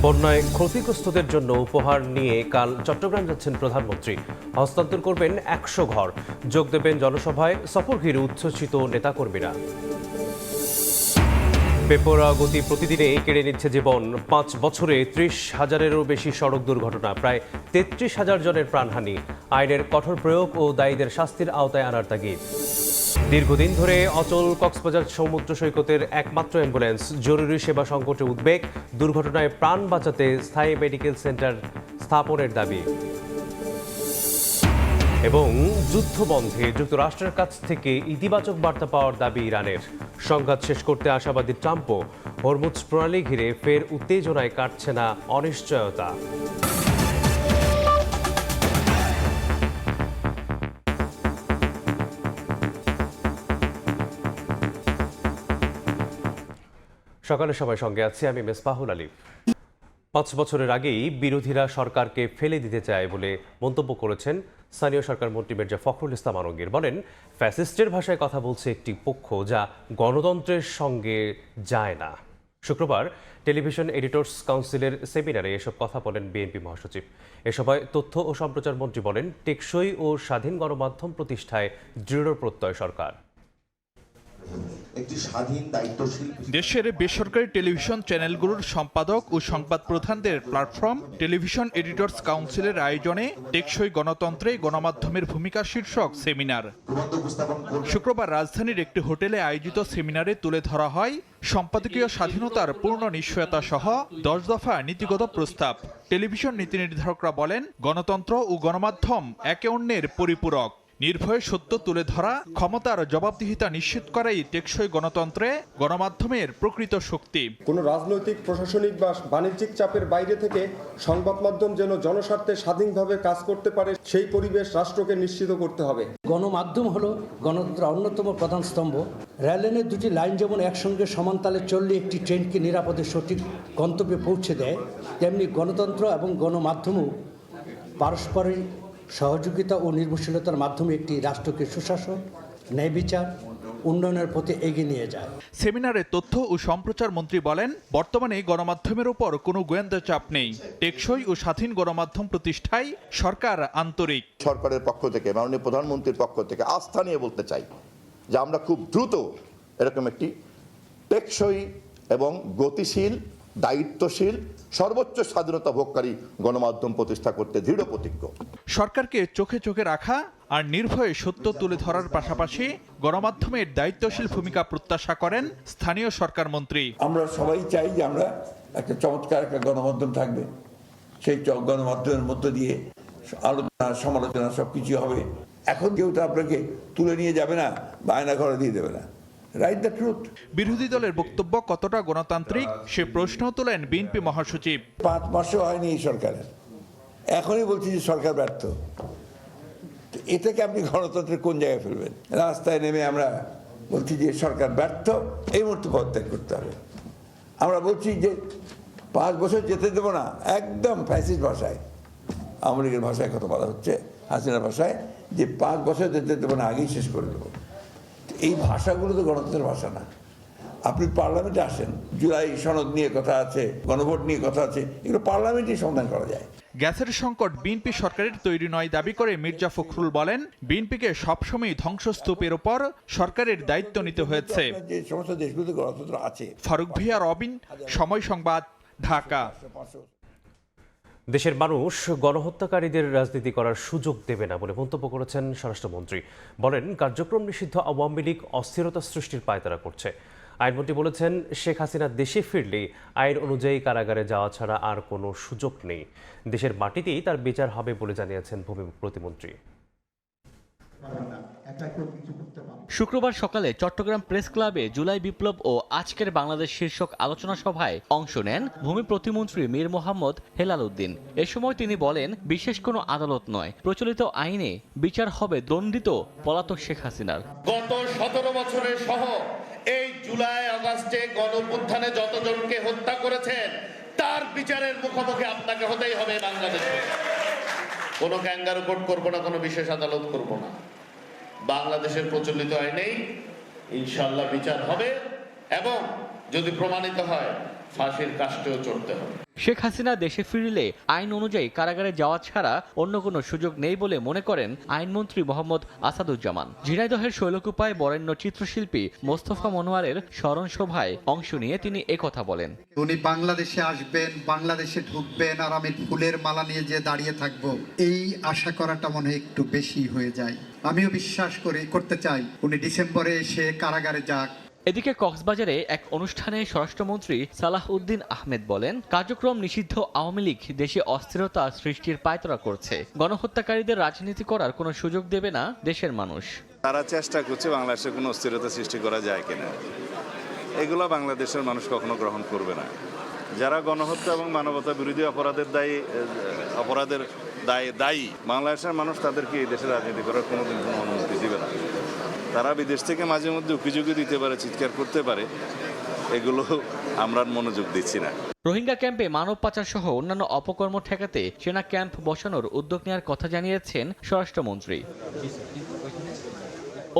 বন্যায় ক্ষতিগ্রস্তদের জন্য উপহার নিয়ে কাল চট্টগ্রাম যাচ্ছেন প্রধানমন্ত্রী। হস্তান্তর করবেন ১০০ ঘর, যোগ দেবেন জনসভায় সফর ঘিরে উচ্ছ্বসিত নেতাকর্মীরা। বেপরোয়া গতি প্রতিদিনে কেড়ে নিচ্ছে জীবন। ৫ বছরে ৩০,০০০-এরও বেশি সড়ক দুর্ঘটনা, প্রায় ৩৩,০০০ জনের প্রাণহানি। আইনের কঠোর প্রয়োগ ও দায়ীদের শাস্তির আওতায় আনার তাগিদ। দীর্ঘদিন ধরে অচল কক্সবাজার সমুদ্র সৈকতের একমাত্র অ্যাম্বুলেন্স, জরুরি সেবা সংকটে উদ্বেগ। দুর্ঘটনায় প্রাণ বাঁচাতে স্থায়ী মেডিকেল সেন্টার স্থাপনের দাবি। এবং যুদ্ধবন্ধে যুক্তরাষ্ট্রের কাছ থেকে ইতিবাচক বার্তা পাওয়ার দাবি ইরানের। সংঘাত শেষ করতে আশাবাদী ট্রাম্পও। হরমুজ প্রণালী ঘিরে ফের উত্তেজনায় কাটছে না অনিশ্চয়তা। সকালে সবাই সঙ্গে আছি আমি মেসবাহুল আলী। ৫ বছরের আগেই বিরোধীরা সরকারকে ফেলে দিতে চায় বলে মন্তব্য করেছেন স্থানীয় সরকার মন্ত্রী মির্জা ফখরুল ইসলাম আলমগীর। বলেন, ফ্যাসিস্টের ভাষায় কথা বলছে একটি পক্ষ, যা গণতন্ত্রের সঙ্গে যায় না। শুক্রবার টেলিভিশন এডিটর্স কাউন্সিলের সেমিনারে এসব কথা বলেন বিএনপি মহাসচিব। এ সভায় তথ্য ও সম্প্রচার মন্ত্রী বলেন, টেকসই ও স্বাধীন গণমাধ্যম প্রতিষ্ঠায় দৃঢ় প্রত্যয় সরকার। দেশের বেসরকারি টেলিভিশন চ্যানেলগুলোর সম্পাদক ও সংবাদ প্রধানদের প্ল্যাটফর্ম টেলিভিশন এডিটর্স কাউন্সিলের আয়োজনে টেকসই গণতন্ত্রে গণমাধ্যমের ভূমিকা শীর্ষক সেমিনার শুক্রবার রাজধানীর একটি হোটেলে আয়োজিত সেমিনারে তুলে ধরা হয় সম্পাদকীয় স্বাধীনতার পূর্ণ নিশ্চয়তা সহ 10 দফা নীতিগত প্রস্তাব। টেলিভিশন নীতি নির্ধারকরা বলেন, গণতন্ত্র ও গণমাধ্যম একে অন্যের পরিপূরক। নির্ভয়ে সত্য তুলে ধরা, ক্ষমতার জবাবদিহিতা নিশ্চিত করাই টেকসই গণতন্ত্রে গণমাধ্যমের প্রকৃত শক্তি। কোনো রাজনৈতিক, প্রশাসনিক বা বাণিজ্যিক চাপের বাইরে থেকে সংবাদ মাধ্যম যেন জনস্বার্থে স্বাধীনভাবে কাজ করতে পারে, সেই পরিবেশ রাষ্ট্রকে নিশ্চিত করতে হবে। গণমাধ্যম হলো গণতন্ত্রের অন্যতম প্রধান স্তম্ভ। রেললাইনের দুটি লাইন যেমন একসঙ্গে সমানতালে চললে একটি ট্রেনকে নিরাপদে সঠিক গন্তব্যে পৌঁছে দেয়, তেমনি গণতন্ত্র এবং গণমাধ্যমও পারস্পরিক সহযোগিতা ও নির্ভরশীলতার মাধ্যমে একটি রাষ্ট্রকে সুশাসন, ন্যায় বিচার, উন্নয়নের পথে এগিয়ে নিয়ে যায়। সেমিনারে তথ্য ও সম্প্রচার মন্ত্রী বলেন, বর্তমানে গণমাধ্যমের উপর কোনো গোয়েন্দা চাপ নেই। টেকসই ও স্বাধীন গণমাধ্যম প্রতিষ্ঠায় সরকার আন্তরিক। সরকারের পক্ষ থেকে, মাননীয় প্রধানমন্ত্রীর পক্ষ থেকে আস্থা নিয়ে বলতে চাই যে আমরা খুব দ্রুত এরকম একটি টেকসই এবং গতিশীল, দায়িত্বশীল, সর্বোচ্চ স্বাধীনতা ভোগকারী গণমাধ্যম প্রতিষ্ঠা করতে দৃঢ় প্রতিজ্ঞ। সরকারকে চোখে চোখে রাখা আর নির্ভয়ে সত্য তুলে ধরার পাশাপাশি গণমাধ্যমের দায়িত্বশীল ভূমিকা প্রত্যাশা করেন স্থানীয় সরকার মন্ত্রী। আমরা সবাই চাই যে আমরা একটা চমৎকার একটা গণমাধ্যম থাকবে, সেই গণমাধ্যমের মধ্য দিয়ে আলোচনা, সমালোচনা সবকিছু হবে। এখন কেউ তো আপনাকে তুলে নিয়ে যাবে না, বায়না ঘরে দিয়ে দেবে না। Write the truth. বিরোধী দলের বক্তব্য কতটা গণতান্ত্রিক সে প্রশ্ন তোলেন বিএনপি মহাসচিব। 5 মাসও হয়নি এই সরকারের, এখনই বলছি যে সরকার ব্যর্থ। এ থেকে আপনি গণতন্ত্রের কোন জায়গায় ফেলবেন? রাস্তায় নেমে আমরা বলছি যে সরকার ব্যর্থ, এই মুহূর্তে পদত্যাগ করতে হবে। আমরা বলছি যে 5 বছর যেতে দেবো না, একদম ফ্যাসিস্ট ভাষায়, আওয়ামী লীগের ভাষায় কথা বলা হচ্ছে, হাসিনার ভাষায়, যে 5 বছর যেতে দেবো না, আগেই শেষ করে দেবো। এই ভাষাগুলো তো গণতন্ত্রের ভাষা না। আপনি পার্লামেন্টে আসেন, জুলাই সনদ নিয়ে কথা আছে, গণভোট নিয়ে কথা আছে, এগুলো পার্লামেন্টেই সমাধান করা যায়। গ্যাসের সংকট বিএনপি সরকারের তৈরি নয় দাবি করে মির্জা ফখরুল বলেন, বিএনপিকে সবসময় ধ্বংসস্তূপের ওপর সরকারের দায়িত্ব নিতে হয়েছে। যে সমস্ত দেশগুলোতে গণতন্ত্র আছে। ফারুক ভিয়া, রবিন, সময় সংবাদ, ঢাকা। দেশের মানুষ গণহত্যাকারীদের রাজনীতি করার সুযোগ দেবে না বলে মন্তব্য করেছেন স্বরাষ্ট্রমন্ত্রী। বলেন, কার্যক্রম নিষিদ্ধ আওয়ামী লীগ অস্থিরতা সৃষ্টির পায়তারা করছে। আইনমন্ত্রী বলেছেন, শেখ হাসিনা দেশে ফিরলেই আইন অনুযায়ী কারাগারে যাওয়া ছাড়া আর কোনো সুযোগ নেই। দেশের মাটিতেই তার বিচার হবে বলে জানিয়েছেন ভূমি প্রতিমন্ত্রী। শুক্রবার সকালে চট্টগ্রাম প্রেস ক্লাবে জুলাই বিপ্লব ও আজকের বাংলাদেশ শীর্ষক আলোচনা সভায় অংশ নেন ভূমি প্রতিমন্ত্রী মীর মোহাম্মদ হেলাল উদ্দিন। এ সময় তিনি বলেন, বিশেষ কোনো আদালত নয়, প্রচলিত আইনে বিচার হবে দণ্ডিত পলাতক শেখ হাসিনার। গত 17 বছরের সহ এই জুলাই আগস্টে গণঅভ্যুত্থানে যতজনকে হত্যা করেছেন তার বিচারের মুখোমুখি আপনাকে হতেই হবে। বাংলাদেশে কোনো ক্যাঙ্গারু কোর্ট করবো না, কোনো বিশেষ আদালত করব না। বাংলাদেশের প্রচলিত আইনেই ইনশাআল্লাহ বিচার হবে এবং যদি প্রমাণিত হয় ফাঁসির কাষ্ঠেও চড়তে হবে। শেখ হাসিনা দেশে ফিরলে আইন অনুযায়ী কারাগারে যাওয়া ছাড়া অন্য কোনো সুযোগ নেই বলে মনে করেন আইনমন্ত্রী মোহাম্মদ আসাদুজ্জামান। ঝিনাইদহের শৈলকুপায় বরেণ্য চিত্রশিল্পী মোস্তফা মনোয়ারের স্মরণ সভায় অংশ নিয়ে তিনি একথা বলেন। উনি বাংলাদেশে আসবেন, বাংলাদেশে ঢুকবেন, আর আমি ফুলের মালা নিয়ে যে দাঁড়িয়ে থাকব, এই আশা করাটা মনে হয় একটু বেশি হয়ে যায়। আমিও বিশ্বাস করতে চাই উনি ডিসেম্বরে এসে কারাগারে যাক। এদিকে কক্সবাজারে এক অনুষ্ঠানে স্বরাষ্ট্রমন্ত্রী সালাহ উদ্দিন আহমেদ বলেন, কার্যক্রম নিষিদ্ধ আওয়ামী লীগ দেশে অস্থিরতা সৃষ্টির পায়তারা করছে। গণহত্যাকারীদের রাজনীতি করার কোনো সুযোগ দেবে না দেশের মানুষ। তারা চেষ্টা করছে বাংলাদেশে কোনো অস্থিরতা সৃষ্টি করা যায় কিনা, এগুলো বাংলাদেশের মানুষ কখনো গ্রহণ করবে না। যারা গণহত্যা এবং মানবতা বিরোধী অপরাধের দায়ী বাংলাদেশের মানুষ তাদেরকে এই দেশে রাজনীতি করার কোনোদিন কোনো অনুমতি দিবে না। তারা বিদেশ থেকে মাঝে মধ্যে উকিঝুঁকি দিতে পারে, চিৎকার করতে পারে, এগুলো আমরা মনোযোগ দিচ্ছি না। রোহিঙ্গা ক্যাম্পে মানব পাচার সহ অন্যান্য অপকর্ম ঠেকাতে সেনা ক্যাম্প বসানোর উদ্যোগ নেওয়ার কথা জানিয়েছেন স্বরাষ্ট্রমন্ত্রী।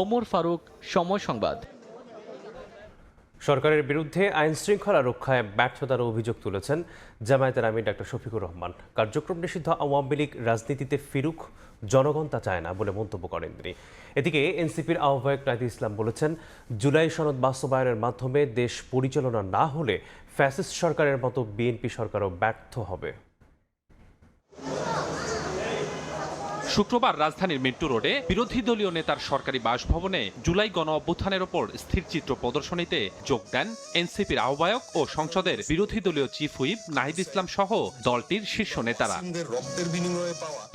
ওমর ফারুক, সময় সংবাদ। সরকারের বিরুদ্ধে আইন শৃঙ্খলা রক্ষায় ব্যর্থতার অভিযোগ তুলেছেন জামায়াতের আমির ডক্টর শফিকুর রহমান। কার্যক্রম নিষিদ্ধ আওয়ামী লীগ রাজনীতিতে ফিরুক, জনগণ তা চায় না বলে মন্তব্য করেন তিনি। এদিকে এনসিপির আহ্বায়ক নাহিদ ইসলাম বলেছেন, জুলাই সনদ বাস্তবায়নের মাধ্যমে দেশ পরিচালনা না হলে ফ্যাসিস্ট সরকারের মতো বিএনপি সরকারও ব্যর্থ হবে। শুক্রবার রাজধানীর মিন্টু রোডে বিরোধী দলীয় নেতার সরকারি বাসভবনে জুলাই গণ অভ্যুত্থানের ওপর স্থিরচিত্র প্রদর্শনীতে যোগ দেন এনসিপির আহ্বায়ক ও সংসদের বিরোধী দলীয় চিফ হুইপ নাহিদ ইসলাম সহ দলটির শীর্ষ নেতারা।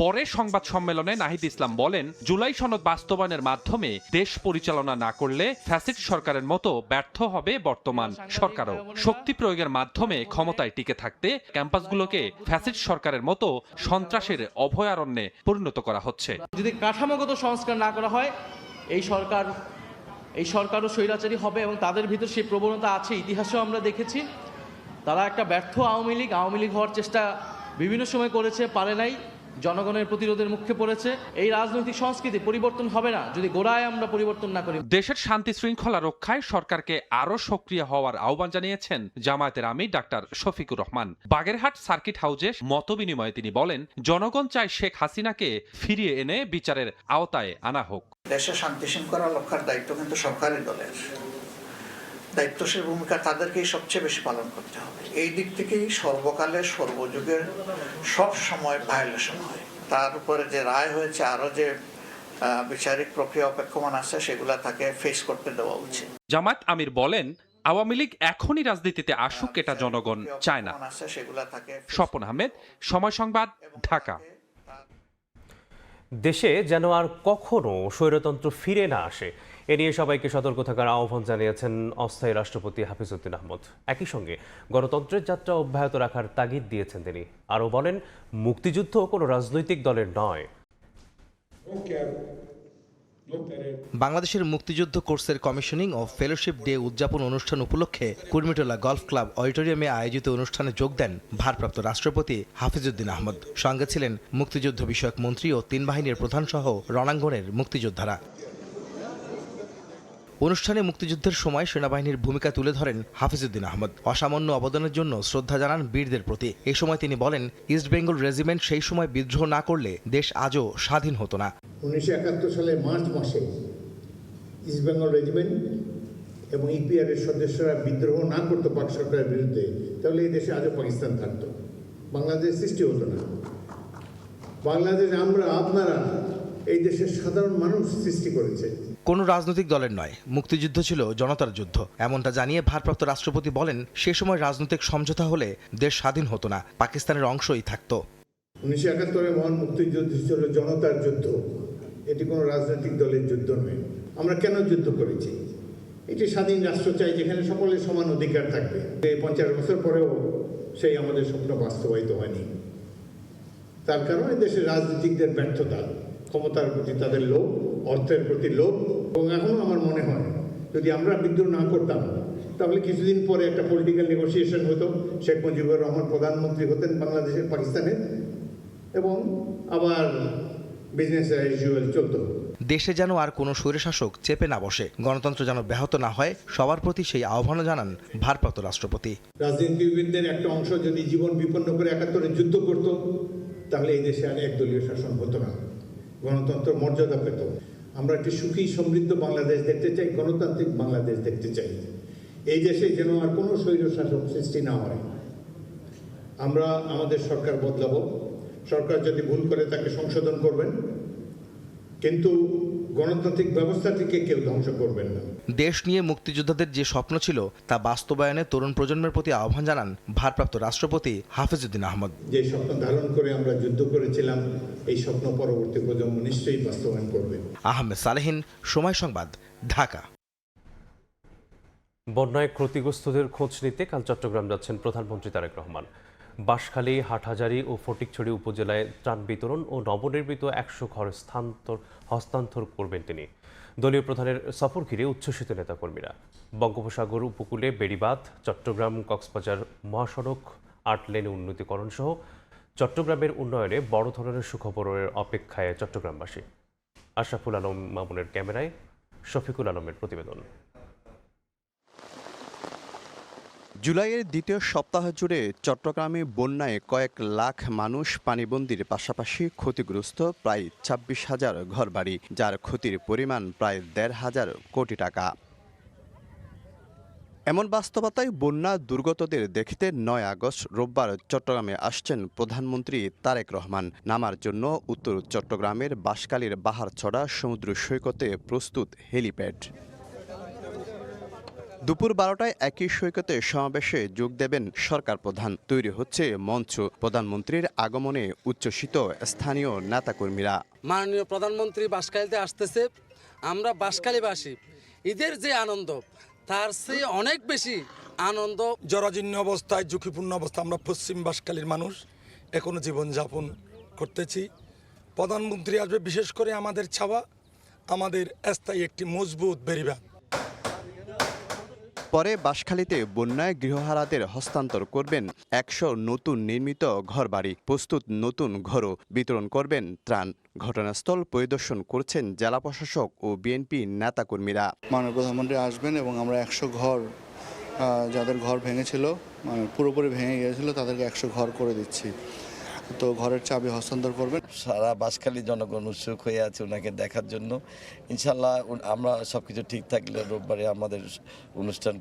পরে সংবাদ সম্মেলনে নাহিদ ইসলাম বলেন, জুলাই সনদ বাস্তবায়নের মাধ্যমে দেশ পরিচালনা না করলে ফ্যাসিস্ট সরকারের মতো ব্যর্থ হবে বর্তমান সরকারও। শক্তি প্রয়োগের মাধ্যমে ক্ষমতায় টিকে থাকতে ক্যাম্পাসগুলোকে ফ্যাসিস্ট সরকারের মতো সন্ত্রাসের অভয়ারণ্যে পরিণত করা হচ্ছে। যদি কাঠামোগত সংস্কার না করা হয় এই সরকারও স্বৈরাচারী হবে এবং তাদের ভিতর সেই প্রবণতা আছে। ইতিহাসেও আমরা দেখেছি তারা একটা ব্যর্থ আওয়ামী লীগ হওয়ার চেষ্টা বিভিন্ন সময় করেছে, পারে নাই, জনগণের প্রতিরোধের মুখে পড়েছে। এই রাজনৈতিক সংস্কৃতি পরিবর্তন হবে না যদি গোড়ায় আমরা পরিবর্তন না করি। দেশের শান্তি শৃঙ্খলা রক্ষায় সরকারকে আরো সক্রিয় হওয়ার আহ্বান জানিয়েছেন জামায়াতের আমির ডাক্তার শফিকুর রহমান। বাগেরহাট সার্কিট হাউসে মতবিনিময়ে তিনি বলেন, জনগণ চায় শেখ হাসিনাকে ফিরিয়ে এনে বিচারের আওতায় আনা হোক। দেশের শান্তি শৃঙ্খলা রক্ষার দায়িত্ব কিন্তু সরকারি দলের, দায়িত্বশীল ভূমিকা তাদেরকেই সবচেয়ে বেশি পালন করতে হবে। এই দিক থেকেই সর্বকালে সর্বযুগের সব সময় ভায়োলেশন হয়। তার উপরে যে রায় হয়েছে, আরো যে বিচারিক প্রক্রিয়া অপেক্ষমান আছে, সেগুলা তাকে ফেস করতে দেওয়া উচিত। জামায়াত আমির বলেন, আওয়ামী লীগ এখনই রাজনীতিতে আসুক, এটা জনগণ চায় না। স্বপন আহমেদ, সময় সংবাদ, ঢাকা। দেশে যেন আর কখনো স্বৈরতন্ত্র ফিরে না আসে, এ নিয়ে সবাইকে সতর্ক থাকার আহ্বান জানিয়েছেন অস্থায়ী রাষ্ট্রপতি হাফিজউদ্দিন আহমদ। একই সঙ্গে গণতন্ত্রের যাত্রা অব্যাহত রাখার তাগিদ দিয়েছেন তিনি। আরও বলেন, মুক্তিযুদ্ধ কোনো রাজনৈতিক দলের নয়। বাংলাদেশের মুক্তিযুদ্ধ কোর্সের কমিশনিং ও ফেলোশিপ ডে উদযাপন অনুষ্ঠান উপলক্ষে কুর্মিটোলা গলফ ক্লাব অডিটোরিয়ামে আয়োজিত অনুষ্ঠানে যোগ দেন ভারপ্রাপ্ত রাষ্ট্রপতি হাফিজউদ্দিন আহমদ। সঙ্গে ছিলেন মুক্তিযুদ্ধ বিষয়ক মন্ত্রী ও 3 বাহিনীর প্রধান সহ রণাঙ্গনের মুক্তিযোদ্ধারা। অনুষ্ঠানে মুক্তিযুদ্ধের সময় সেনাবাহিনীর ভূমিকা তুলে ধরেন হাফিজউদ্দিন আহমদ। অসামান্য অবদানের জন্য শ্রদ্ধা জানান বীরদের প্রতি। এই সময় তিনি বলেন, ইস্ট বেঙ্গল রেজিমেন্ট সেই সময় বিদ্রোহ না করলে দেশ আজও স্বাধীন হতো না। 1971 সালের মার্চ মাসে ইস্ট বেঙ্গল রেজিমেন্ট এবং ইপিআর এর সদস্যরা বিদ্রোহ না করতো পাক সরকারের বিরুদ্ধে, তাহলে এই দেশে আজও পাকিস্তান থাকতো, বাংলাদেশ সৃষ্টি হতো না। বাংলাদেশ আপনারা এই দেশের সাধারণ মানুষ সৃষ্টি করেছে, কোনো রাজনৈতিক দলের নয়। মুক্তিযুদ্ধ ছিল জনতার যুদ্ধ, এমনটা জানিয়ে ভারপ্রাপ্ত রাষ্ট্রপতি বলেন, সে সময় রাজনৈতিক সমঝোতা হলে দেশ স্বাধীন হতো না, পাকিস্তানের অংশই থাকতো। 1971 মহান মুক্তিযুদ্ধ ছিল জনতার যুদ্ধ, এটি কোনো রাজনৈতিক দলের যুদ্ধ নয়। আমরা কেন যুদ্ধ করেছি? এটি স্বাধীন রাষ্ট্র চাই যেখানে সকলের সমান অধিকার থাকবে। এই 50 বছর পরেও সেই আমাদের স্বপ্ন বাস্তবায়িত হয়নি। তার কারণে দেশের রাজনীতিকদের ব্যর্থতা, ক্ষমতার প্রতি তাদের লোভ, অর্থের প্রতি লোভ। এবং এখন আমার মনে হয় যদি আমরা বিদ্রোহ না করতাম তাহলে কিছুদিন পরে একটা পলিটিক্যাল নেগোসিয়েশন হতো, শেখ মুজিবুর রহমান প্রধানমন্ত্রী হতেন বাংলাদেশের, পাকিস্তানের, এবং আবার বিজনেস অ্যাজ ইউজুয়াল চলতো। দেশে যেন আর কোনো স্বৈরশাসক চেপে না বসে, গণতন্ত্র যেন ব্যাহত না হয়, সবার প্রতি সেই আহ্বানও জানান ভারপ্রাপ্ত রাষ্ট্রপতি। রাজনীতিবিদদের একটা অংশ যদি জীবন বিপন্ন করে ৭১ যুদ্ধ করত, তাহলে এই দেশে আর একদলীয় শাসন হতো না, গণতন্ত্র মর্যাদা পেত। আমরা একটি সুখী সমৃদ্ধ বাংলাদেশ দেখতে চাই, গণতান্ত্রিক বাংলাদেশ দেখতে চাই। এই দেশে যেন আর কোনো স্বৈরশাসক সৃষ্টি না হয়। আমরা আমাদের সরকার বদলাবো, সরকার যদি ভুল করে তাকে সংশোধন করবেন, কিন্তু গণতান্ত্রিক ব্যবস্থাটিকে কেউ ধ্বংস করবেন না। দেশ নিয়ে মুক্তিযোদ্ধাদের যে স্বপ্ন ছিল তা বাস্তবায়নে তরুণ প্রজন্মের প্রতি আহ্বান জানান ভারপ্রাপ্ত রাষ্ট্রপতি হাফিজউদ্দিন আহমদ। যে স্বপ্ন ধারণ করে আমরা যুদ্ধ করেছিলাম, এই স্বপ্ন পরবর্তী প্রজন্ম নিশ্চয়ই বাস্তবায়ন করবে। আহমেদ সালেহীন, সময় সংবাদ, ঢাকা। বন্যায় ক্ষতিগ্রস্তদের খোঁজ নিতে কাল চট্টগ্রাম যাচ্ছেন প্রধানমন্ত্রী তারেক রহমান। বাঁশখালী, হাটহাজারী ও ফটিকছড়ি উপজেলায় ত্রাণ বিতরণ ও নবনির্মিত ১০০ ঘর হস্তান্তর করবেন তিনি। দলীয় প্রধানের সফর ঘিরে উচ্ছ্বসিত নেতাকর্মীরা। বঙ্গোপসাগর উপকূলে বেড়িবাঁধ, চট্টগ্রাম কক্সবাজার মহাসড়ক ৮ লেনে উন্নতিকরণ সহ চট্টগ্রামের উন্নয়নে বড় ধরনের সুখবরের অপেক্ষায় চট্টগ্রামবাসী। আশরাফুল আলম মামুনের ক্যামেরায় শফিকুল আলমের প্রতিবেদন। জুলাইয়ের দ্বিতীয় সপ্তাহ জুড়ে চট্টগ্রামে বন্যায় কয়েক লাখ মানুষ পানিবন্দির পাশাপাশি ক্ষতিগ্রস্ত প্রায় ২৬,০০০ ঘরবাড়ি, যার ক্ষতির পরিমাণ প্রায় ১৫০০ কোটি টাকা। এমন বাস্তবতায় বন্যা দুর্গতদের দেখতে ৯ আগস্ট রোববার চট্টগ্রামে আসছেন প্রধানমন্ত্রী তারেক রহমান। নামার জন্য উত্তর চট্টগ্রামের বাঁশখালীর বাহারছড়া সমুদ্র সৈকতে প্রস্তুত হেলিপ্যাড। দুপুর ১২টায় একই সৈকতে সমাবেশে যোগ দেবেন সরকার প্রধান। তৈরি হচ্ছে মঞ্চ। প্রধানমন্ত্রীর আগমনে উচ্ছ্বসিত স্থানীয় নেতাকর্মীরা। মাননীয় প্রধানমন্ত্রী বাঁশখালীতে আসতেছে, আমরা বাঁশখালীবাসী ঈদের যে আনন্দ তার চেয়ে অনেক বেশি আনন্দ। জরাজীর্ণ অবস্থায়, ঝুঁকিপূর্ণ অবস্থা আমরা পশ্চিম বাঁশখালীর মানুষ এখনো জীবনযাপন করতেছি। প্রধানমন্ত্রী আসবে, বিশেষ করে আমাদের ছাওয়া, আমাদের স্থায়ী একটি মজবুত বেড়িবাঁধ। পরে বাঁশখালীতে বন্যায় গৃহহারাদের হস্তান্তর করবেন ১০০ নতুন নির্মিত ঘরবাড়ি। প্রস্তুত নতুন ঘরও বিতরণ করবেন ত্রাণ। ঘটনাস্থল পরিদর্শন করছেন জেলা প্রশাসক ও বিএনপি নেতাকর্মীরা। মাননীয় প্রধানমন্ত্রী আসবেন এবং আমরা ১০০ ঘর, যাদের ঘর ভেঙেছিল, মানে পুরোপুরি ভেঙে গিয়েছিল, তাদেরকে ১০০ ঘর করে দিচ্ছি। তো ঘরের চাবি হস্তান্তর করবেন। সারা বাঁশখালী জনগণ উৎসুক হয়ে আছে ওনাকে দেখার জন্য। ইনশাল্লাহ আমরা সবকিছু ঠিক থাকলে রোববারে আমাদের অনুষ্ঠান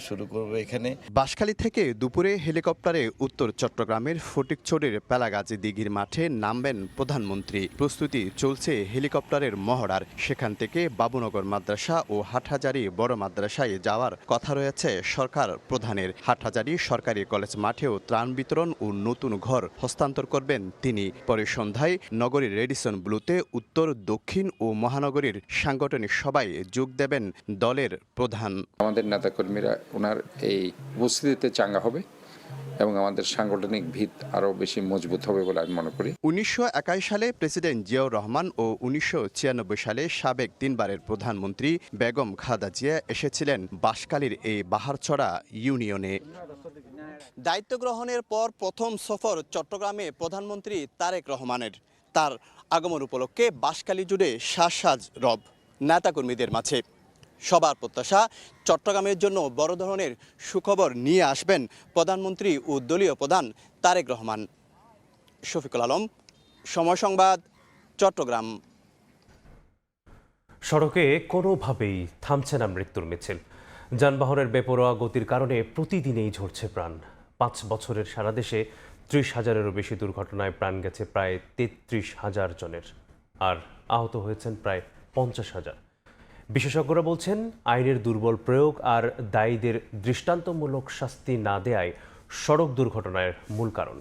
শুরু করবে এখানে। বাঁশখালী থেকে দুপুরে হেলিকপ্টারে উত্তর চট্টগ্রামের ফটিকছড়ির পেলাগাজী দিঘির মাঠে নামবেন প্রধানমন্ত্রী। প্রস্তুতি চলছে হেলিকপ্টারের মহড়ার। সেখান থেকে বাবুনগর মাদ্রাসা ও হাটহাজারী বড় মাদ্রাসায় যাওয়ার কথা রয়েছে সরকার প্রধানের। হাটহাজারী সরকারি কলেজ মাঠেও ত্রাণ বিতরণ ও নতুন ঘর হস্তান্তর করবেন তিনি। পরে সন্ধ্যায় নগরীর রেডিসন ব্লুতে উত্তর, দক্ষিণ ও মহানগরীর সাংগঠনিক সভায় যোগ দেবেন দলের প্রধান। আমাদের নেতাকর্মীরা ওনার এই উপস্থিতিতে চাঙ্গা হবে এবং আমাদের সাংগঠনিক ভিত আরও বেশি মজবুত হবে বলে আমি মনে করি। ১৯২১ সালে প্রেসিডেন্ট জিয়াউর রহমান ও ১৯৯৬ সালে সাবেক ৩বারের প্রধানমন্ত্রী বেগম খালেদা জিয়া এসেছিলেন বাঁশখালীর এই বাহারছড়া ইউনিয়নে। দায়িত্ব গ্রহণের পর প্রথম সফর চট্টগ্রামে প্রধানমন্ত্রী তারেক রহমানের। তার আগমন উপলক্ষে বাঁশখালী জুড়ে সাজ রব নেতাকর্মীদের মাঝে। সবার প্রত্যাশা চট্টগ্রামের জন্য বড় ধরনের সুখবর নিয়ে আসবেন প্রধানমন্ত্রী ও দলীয় প্রধান তারেক রহমান। শফিকুল আলম, সময় সংবাদ, চট্টগ্রাম। সড়কে কোনোভাবেই থামছে না মৃত্যুর মিছিল। যানবাহনের বেপরোয়া গতির কারণে প্রতিদিনই ঝরছে প্রাণ। ৫ বছরের সারা দেশে ৩০,০০০-এরও বেশি দুর্ঘটনায় প্রাণ গেছে প্রায় ৩৩,০০০ জনের, আর আহত হয়েছেন প্রায় ৫০,০০০। বিশেষজ্ঞরা বলছেন, আইনের দুর্বল প্রয়োগ আর দায়ীদের দৃষ্টান্তমূলক শাস্তি না দেয়াই সড়ক দুর্ঘটনার মূল কারণ।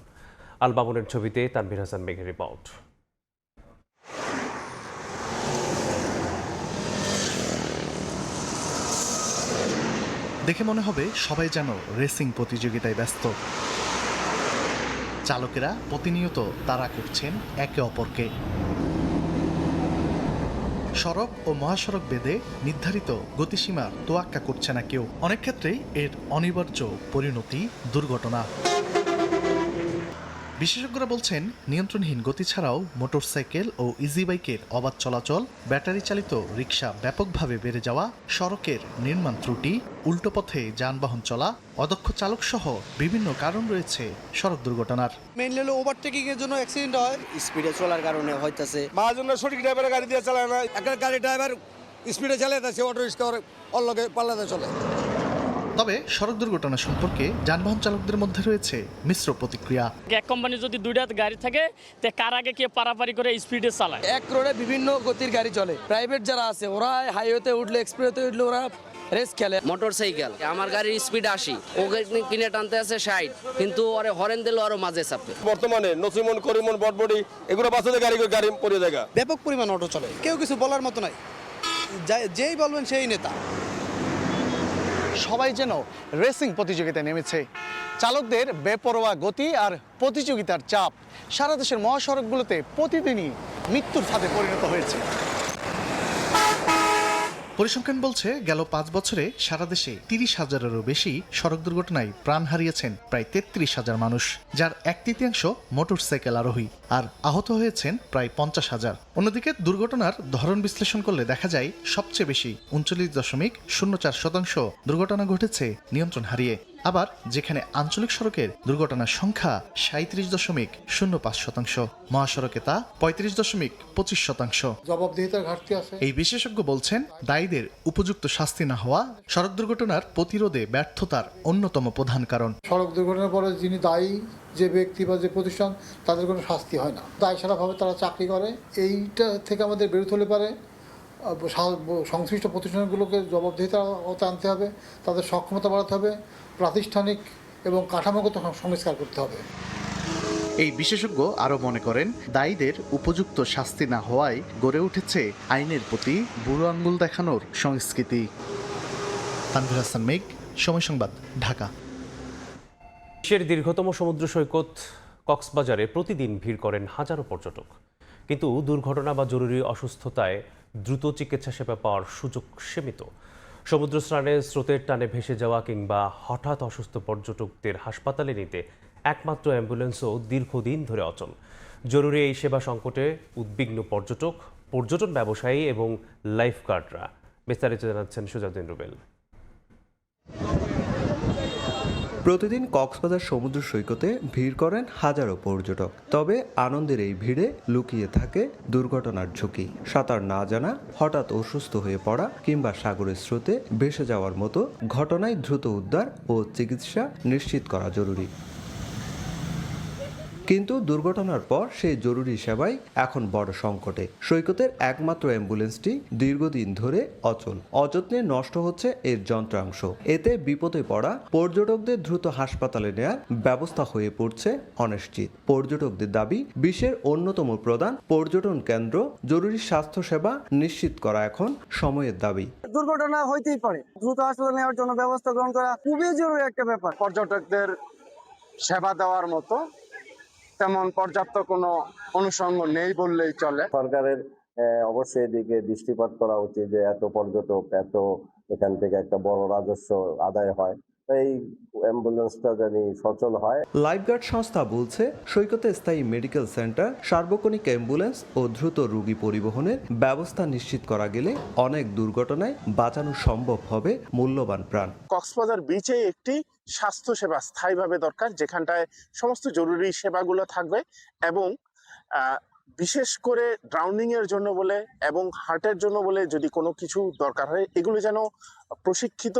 আল মামুনের ছবিতে তানভীর হাসান মেঘের রিপোর্ট। দেখে মনে হবে সবাই যেন রেসিং প্রতিযোগিতায় ব্যস্ত। চালকেরা প্রতিনিয়ত তাড়া করছেন একে অপরকে। সড়ক ও মহাসড়ক বেঁধে নির্ধারিত গতিসীমার তোয়াক্কা করছে না কেউ। অনেক ক্ষেত্রেই এর অনিবার্য পরিণতি দুর্ঘটনা। বিশেষজ্ঞরা বলছেন নিয়ন্ত্রণহীন গতি ছাড়াও মোটরসাইকেল ও ইজি বাইকের অবাধ চলাচল, ব্যাটারি চালিত রিকশা ব্যাপকভাবে বেড়ে যাওয়া, সড়কের নির্মাণ ত্রুটি, উল্টো পথে যানবাহন চলা, অদক্ষ চালক সহ বিভিন্ন কারণ রয়েছে সড়ক দুর্ঘটনার। মেইনলি হলো ওভারটেকিং এর জন্য অ্যাক্সিডেন্ট হয়, স্পিডে চলার কারণে হইতাছে। মাঝজন্য সঠিক ড্রাইভারের গাড়ি দিয়ে চালায় না, একটা গাড়ি ড্রাইভার স্পিডে চালাইতেছে, অটো রিক্সা অল্লগে পাল্লাতে চলে। তবে সড়ক দুর্ঘটনা সম্পর্কে যানবাহন চালকদের মধ্যে রয়েছে মিশ্র প্রতিক্রিয়া। এক কোম্পানি যদি দুইটা গাড়ি থাকে তে কার আগে কে পারাপারি করে স্পিডে চালায়। এক রোডে বিভিন্ন গতির গাড়ি চলে, প্রাইভেট যারা আছে ওরা হাইওয়েতে উঠলে এক্সপ্রেসওয়েতে উঠলে ওরা রেস খেলে। মোটরসাইকেল আমার গাড়ির স্পিড 80, ওকে কিনে টানতে আছে 60, কিন্তু ওরে হরেন দিল আরো মাঝে চাপে। বর্তমানে নসিমন, করিমন, বটবডি এগুলো বাসে গাড়ি পড়ে জায়গা ব্যাপক পরিমাণ অটো চলে, কেউ কিছু বলার মতো নাই, যেই বলবেন সেই নেতা। সবাই যেন রেসিং প্রতিযোগিতায় নেমেছে। চালকদের বেপরোয়া গতি আর প্রতিযোগিতার চাপ সারা দেশের মহাসড়কগুলোতে প্রতিদিনই মৃত্যুর ফাঁদে পরিণত হয়েছে। পরিসংখ্যান বলছে গেল 5 বছরে সারা দেশে 30,000-এরও বেশি সড়ক দুর্ঘটনায় প্রাণ হারিয়েছেন প্রায় 33,000 মানুষ, যার 1/3 মোটরসাইকেল আরোহী, আর আহত হয়েছেন প্রায় 50,000। অন্যদিকে দুর্ঘটনার ধরন বিশ্লেষণ করলে দেখা যায় সবচেয়ে বেশি 39.04% দুর্ঘটনা ঘটেছে নিয়ন্ত্রণ হারিয়ে। আবার যেখানে আঞ্চলিক সড়কের দুর্ঘটনার সংখ্যা 37.05%, মহাসড়কে তা 35.25%। জবাবদিহিতার ঘাটতি আছে। এই বিশেষজ্ঞ বলছেন দায়ীদের উপযুক্ত শাস্তি না হওয়া সড়ক দুর্ঘটনার প্রতিরোধে ব্যর্থতার অন্যতম প্রধান কারণ। সড়ক দুর্ঘটনার পরে যিনি দায়ী, যে ব্যক্তি বা যে প্রতিষ্ঠান, তাদের কোনো শাস্তি হয় না, দায়সারাভাবে তারা চাকরি করে। এইটা থেকে আমাদের বেরোতে হলে পারে সংশ্লিষ্ট প্রতিষ্ঠানগুলোকে জবাবদিহিতা আনতে হবে, তাদের সক্ষমতা বাড়াতে হবে, প্রাতিষ্ঠানিক এবং কাঠামোগত সংস্কার করতে হবে। এই বিশেষজ্ঞ আরও মনে করেন দায়ীদের উপযুক্ত শাস্তি না হওয়ায় গড়ে উঠেছে আইনের প্রতি বুড়ো আঙ্গুল দেখানোর সংস্কৃতি। তানভীর হাসান মেঘ, সময় সংবাদ, ঢাকা। দেশের দীর্ঘতম সমুদ্র সৈকত কক্সবাজারে প্রতিদিন ভিড় করেন হাজারো পর্যটক, কিন্তু দুর্ঘটনা বা জরুরি অসুস্থতায় দ্রুত চিকিৎসা সেবা পাওয়ার সুযোগ সীমিত। সমুদ্র স্নানে স্রোতের টানে ভেসে যাওয়া কিংবা হঠাৎ অসুস্থ পর্যটকদের হাসপাতালে নিতে একমাত্র অ্যাম্বুলেন্সও দীর্ঘদিন ধরে অচল। জরুরি এই সেবা সংকটে উদ্বিগ্ন পর্যটক, পর্যটন ব্যবসায়ী এবং লাইফগার্ডরা। বিস্তারিত জানাচ্ছেন সুজাউদ্দিন রুবেল। প্রতিদিন কক্সবাজার সমুদ্র সৈকতে ভিড় করেন হাজারো পর্যটক, তবে আনন্দের এই ভিড়ে লুকিয়ে থাকে দুর্ঘটনার ঝুঁকি। সাঁতার না জানা, হঠাৎ অসুস্থ হয়ে পড়া কিংবা সাগরের স্রোতে ভেসে যাওয়ার মতো ঘটনায় দ্রুত উদ্ধার ও চিকিৎসা নিশ্চিত করা জরুরি। কিন্তু দুর্ঘটনার পর সেই জরুরি সেবাই এখন বড় সংকটে। সৈকতের একমাত্র অ্যাম্বুলেন্সটি দীর্ঘদিন ধরে অচল, অযত্নে নষ্ট হচ্ছে এর যন্ত্রাংশ। এতে বিপদে পড়া পর্যটকদের দ্রুত হাসপাতালে নেয়ার ব্যবস্থা হয়ে পড়ছে অনিশ্চিত। পর্যটকদের দাবি, বিশ্বের অন্যতম প্রধান পর্যটন কেন্দ্র জরুরি স্বাস্থ্য সেবা নিশ্চিত করা এখন সময়ের দাবি। দুর্ঘটনা হইতেই পারে, দ্রুত হাসপাতালে নেওয়ার জন্য ব্যবস্থা গ্রহণ করা খুবই জরুরি একটা ব্যাপার। পর্যটকদের সেবা দেওয়ার মতো তেমন পর্যাপ্ত কোনো অনুষঙ্গ নেই বললেই চলে। সরকারের অবশ্যই এদিকে দৃষ্টিপাত করা উচিত যে এত পর্যটক, এত এখান থেকে একটা বড় রাজস্ব আদায় হয়, এই অ্যাম্বুলেন্সটা জানি সচল হয়। লাইফগার্ড সংস্থা বলছে সৈকতে স্থায়ী মেডিকেল সেন্টার, সার্বক্ষণিক অ্যাম্বুলেন্স ও দ্রুত রোগী পরিবহনের ব্যবস্থা নিশ্চিত করা গেলে অনেক দুর্ঘটনায় বাঁচানো সম্ভব হবে মূল্যবান প্রাণ। কক্সবাজার বিচে একটি স্বাস্থ্য সেবা স্থায়ীভাবে দরকার, যেখানটায় সমস্ত জরুরি সেবাগুলো থাকবে এবং বিশেষ করে ড্রাউনিং এর জন্য বলে এবং হার্টের জন্য বলে যদি কোনো কিছু দরকার হয়, এগুলো যেন প্রশিক্ষিত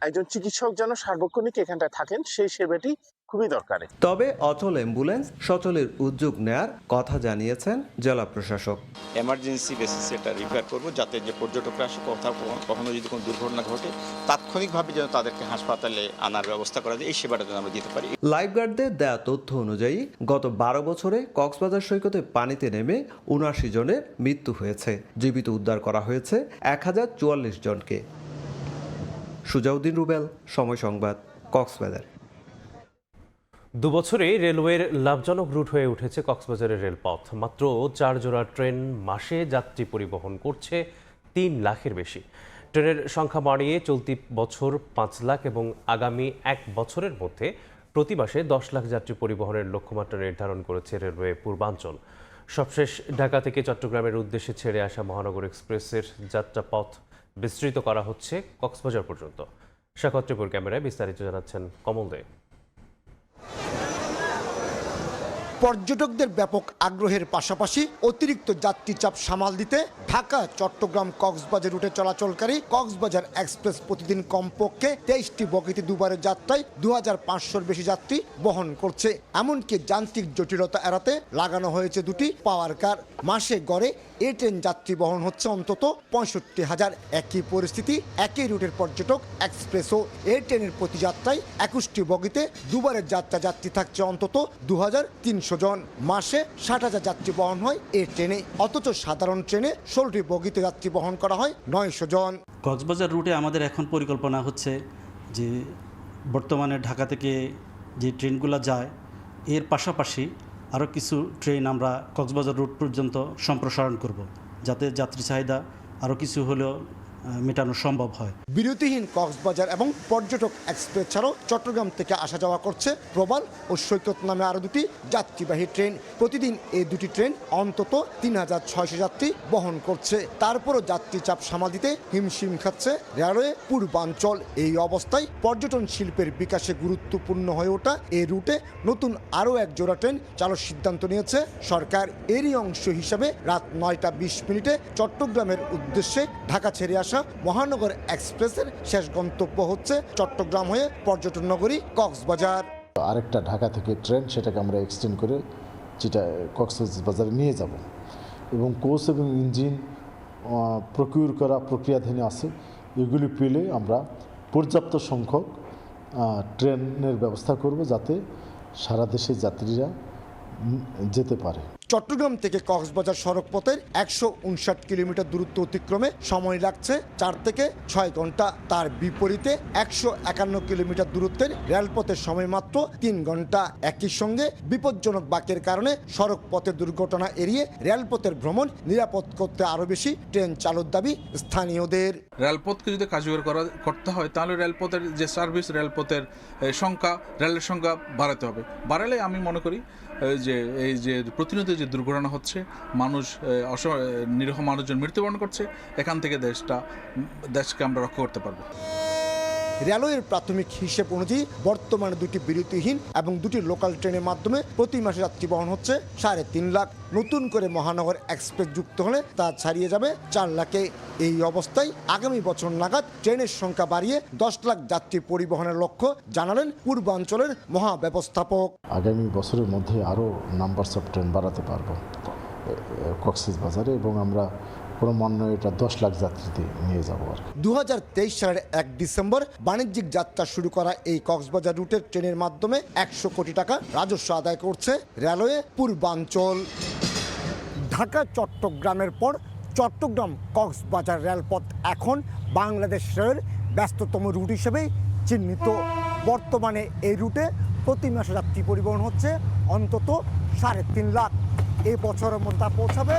একজন চিকিৎসক যেন সার্বক্ষণিক এখানটায় থাকেন, সেই সেবাটি খুবই দরকারি। তবে অচল অ্যাম্বুলেন্স সচলের উদ্যোগ নেয়ার কথা জানিয়েছেন জেলা প্রশাসক। এমার্জেন্সি বেসিসে এটা রিপেয়ার করবো, যাতে যে পর্যটকরা আসে কোথাও কখনো যদি কোনো দুর্ঘটনা ঘটে তাৎক্ষণিকভাবে যেন তাদেরকে হাসপাতালে আনার ব্যবস্থা করা যায়, এই সেবাটা যেন আমরা দিতে পারি। লাইফগার্ডদের দেয়া তথ্য অনুযায়ী গত 12 বছরে কক্সবাজার সৈকতে পানিতে নেমে 79 জনের মৃত্যু হয়েছে। জীবিত উদ্ধার করা হয়েছে 1044 জনকে। সুজাউদ্দিন রুবেল, সময় সংবাদ, কক্সবাজার। 2 বছরে রেলওয়ের লাভজনক রুট হয়ে উঠেছে কক্সবাজারের রেলপথ। মাত্র 4 জোড়া ট্রেন মাসে যাত্রী পরিবহন করছে 3 লাখের বেশি। ট্রেনের সংখ্যা বাড়িয়ে চলতি বছর 5 লাখ এবং আগামী 1 বছরের মধ্যে প্রতি মাসে 10 লাখ যাত্রী পরিবহনের লক্ষ্যমাত্রা নির্ধারণ করেছে রেলওয়ে পূর্বাঞ্চল। সবশেষ ঢাকা থেকে চট্টগ্রামের উদ্দেশ্যে ছেড়ে আসা মহানগর এক্সপ্রেসের যাত্রাপথ বিস্তৃত করা হচ্ছে কক্সবাজার পর্যন্ত। শাখত ত্রিপুর ক্যামেরায় বিস্তারিত জানাচ্ছেন কমল দে। পর্যটকদের ব্যাপক আগ্রহের পাশাপাশি অতিরিক্ত যাত্রী চাপ সামাল দিতে ঢাকা চট্টগ্রাম কক্সবাজার রুটে চলাচলকারী কক্সবাজার এক্সপ্রেস প্রতিদিন কমপক্ষে 23টি বগিতে দুবারের যাত্রায় 2500-র বেশি যাত্রী বহন করছে। এমনকি যান্ত্রিক জটিলতা এড়াতে লাগানো হয়েছে দুটি পাওয়ার কার। মাসে গড়ে এ ট্রেন যাত্রী বহন হচ্ছে অন্তত 65,000। একই পরিস্থিতি একই রুটের পর্যটক এক্সপ্রেসও। এ ট্রেনের প্রতি যাত্রায় 21টি বগিতে দুবারের যাত্রী থাকছে অন্তত 2300 জন। মাসে 60,000 যাত্রী বহন হয় এ ট্রেনে, অথচ সাধারণ ট্রেনে 16টি বগিতে যাত্রী বহন করা হয় 900 জন। কক্সবাজার রুটে আমাদের এখন পরিকল্পনা হচ্ছে যে বর্তমানে ঢাকা থেকে যে ট্রেনগুলো যায় এর পাশাপাশি আরও কিছু ট্রেন আমরা কক্সবাজার রুট পর্যন্ত সম্প্রসারণ করব, যাতে যাত্রী চাহিদা আরও কিছু হলেও মেটানো সম্ভব হয়। বিরতিহীন কক্সবাজার এবং পর্যটক এক্সপ্রেস ছাড়াও চট্টগ্রাম থেকে আসা যাওয়া করছে প্রবাল ও সৈকত নামে আরও দুটি যাত্রীবাহী ট্রেন। প্রতিদিন এই দুটি ট্রেন অন্তত 3600 যাত্রী বহন করছে। তারপরও যাত্রী চাপ সামাল দিতে হিমশিম খাচ্ছে রেলওয়ে পূর্বাঞ্চল। এই অবস্থায় পর্যটন শিল্পের বিকাশে গুরুত্বপূর্ণ হয়ে ওঠা এই রুটে নতুন আরও এক জোড়া ট্রেন চালুর সিদ্ধান্ত নিয়েছে সরকার। এরই অংশ হিসাবে রাত 9টা 20 চট্টগ্রামের উদ্দেশ্যে ঢাকা ছেড়ে আসা মহানগর এক্সপ্রেসের শেষ গন্তব্য হচ্ছে চট্টগ্রাম হয়ে পর্যটন নগরী কক্সবাজার। আরেকটা ঢাকা থেকে ট্রেন, সেটাকে আমরা এক্সটেন্ড করে যেটা কক্সবাজারে নিয়ে যাব, এবং কোচ এবং ইঞ্জিন প্রকিউর করা প্রক্রিয়াধীনে আছে। এগুলি পেলে আমরা পর্যাপ্ত সংখ্যক ট্রেনের ব্যবস্থা করব, যাতে সারা দেশের যাত্রীরা যেতে পারে। চট্টগ্রাম থেকে কক্সবাজার সড়ক পথের 159 কিলোমিটার দূরত্ব অতিক্রমে সময় লাগছে 4 থেকে 6 ঘন্টা। তার বিপরীতে 151 কিলোমিটার দূরত্বের রেলপথের সময় মাত্র 3 ঘন্টা। একই সঙ্গে বিপজ্জনক বাঁকের কারণে সড়ক পথের দুর্ঘটনা এড়িয়ে রেলপথের ভ্রমণ নিরাপদ করতে আরও বেশি ট্রেন চালুর দাবি স্থানীয়দের। রেলপথকে যদি কার্যকর করতে হয়, তাহলে রেলপথের যে সার্ভিস, রেলপথের সংখ্যা, রেলের সংখ্যা বাড়াতে হবে। বাড়ালে আমি মনে করি যে এই যে প্রতিনিয়ত যে দুর্ঘটনা হচ্ছে, মানুষ নিরীহ মানুষজন মৃত্যুবরণ করছে, এখান থেকে দেশকে আমরা রক্ষা করতে পারবো। রেলওয়ের প্রাথমিক হিসেব অনুযায়ী বর্তমানে দুটি বিরতিহীন এবং দুটি লোকাল ট্রেনের মাধ্যমে প্রতি মাসে যাত্রী বহন হচ্ছে 3.5 লাখ। নতুন করে মহানগর এক্সপ্রেস যুক্ত হলে তা ছাড়িয়ে যাবে 4 লাখে। এই অবস্থায় আগামী বছর নাগাদ ট্রেনের সংখ্যা বাড়িয়ে 10 লাখ যাত্রী পরিবহনের লক্ষ্য জানালেন পূর্বাঞ্চলের মহাব্যবস্থাপক। আগামী বছরের মধ্যে আরও নাম্বারস অফ ট্রেন বাড়াতে পারবো কক্সবাজারে, এবং আমরা ক্রমান্বয়ে এটা 10 লাখ যাত্রীতে নিয়ে যাব। 2023 সালের 1 ডিসেম্বর বাণিজ্যিক যাত্রা শুরু করা এই কক্সবাজার রুটের ট্রেনের মাধ্যমে 100 কোটি টাকা রাজস্ব আদায় করছে রেলওয়ে পূর্বাঞ্চল। ঢাকা চট্টগ্রামের পর চট্টগ্রাম কক্সবাজার রেলপথ এখন বাংলাদেশ রেলের ব্যস্ততম রুট হিসেবেই চিহ্নিত। বর্তমানে এই রুটে প্রতি মাসে যাত্রী পরিবহন হচ্ছে অন্তত 3.5 লাখ। এই বছরের মধ্যে তা পৌঁছাবে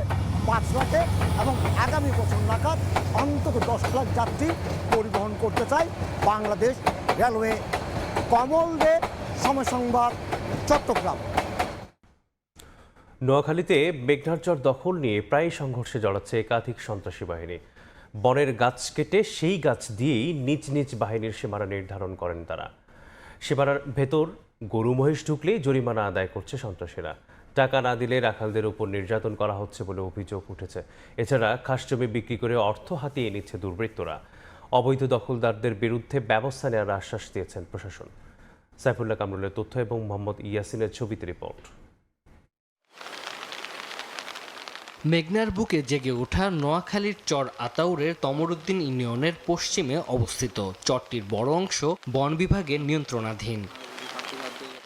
5 লাখে, এবং আগামী বছর নাগাদ অন্তত 10 লাখ যাত্রী পরিবহন করতে চায় বাংলাদেশ রেলওয়ে। কমল দে, সময় সংবাদ, চট্টগ্রাম। নোয়াখালীতে মেঘনার চর দখল নিয়ে প্রায় সংঘর্ষে জড়াচ্ছে একাধিক সন্ত্রাসী বাহিনী। বনের গাছ কেটে সেই গাছ দিয়েই নিজ নিজ বাহিনীর সীমানা নির্ধারণ করেন তারা। সীমানার ভেতর গরু মহিষ ঢুকলে জরিমানা আদায় করছে সন্ত্রাসীরা। টাকা না দিলে রাখালদের উপর নির্যাতন করা হচ্ছে বলে অভিযোগ উঠেছে। এছাড়া খাস জমি বিক্রি করে অর্থ হাতিয়ে নিচ্ছে দুর্বৃত্তরা। অবৈধ দখলদারদের বিরুদ্ধে ব্যবস্থা নেওয়ার আশ্বাস দিয়েছেন প্রশাসন। সাইফুল্লাহ কামরুলের তথ্য এবং মোহাম্মদ ইয়াসিনের ছবিতে রিপোর্ট। মেঘনার বুকে জেগে ওঠা নোয়াখালীর চর আতাউরের তমরুদ্দিন ইউনিয়নের পশ্চিমে অবস্থিত। চরটির বড় অংশ বন বিভাগের নিয়ন্ত্রণাধীন।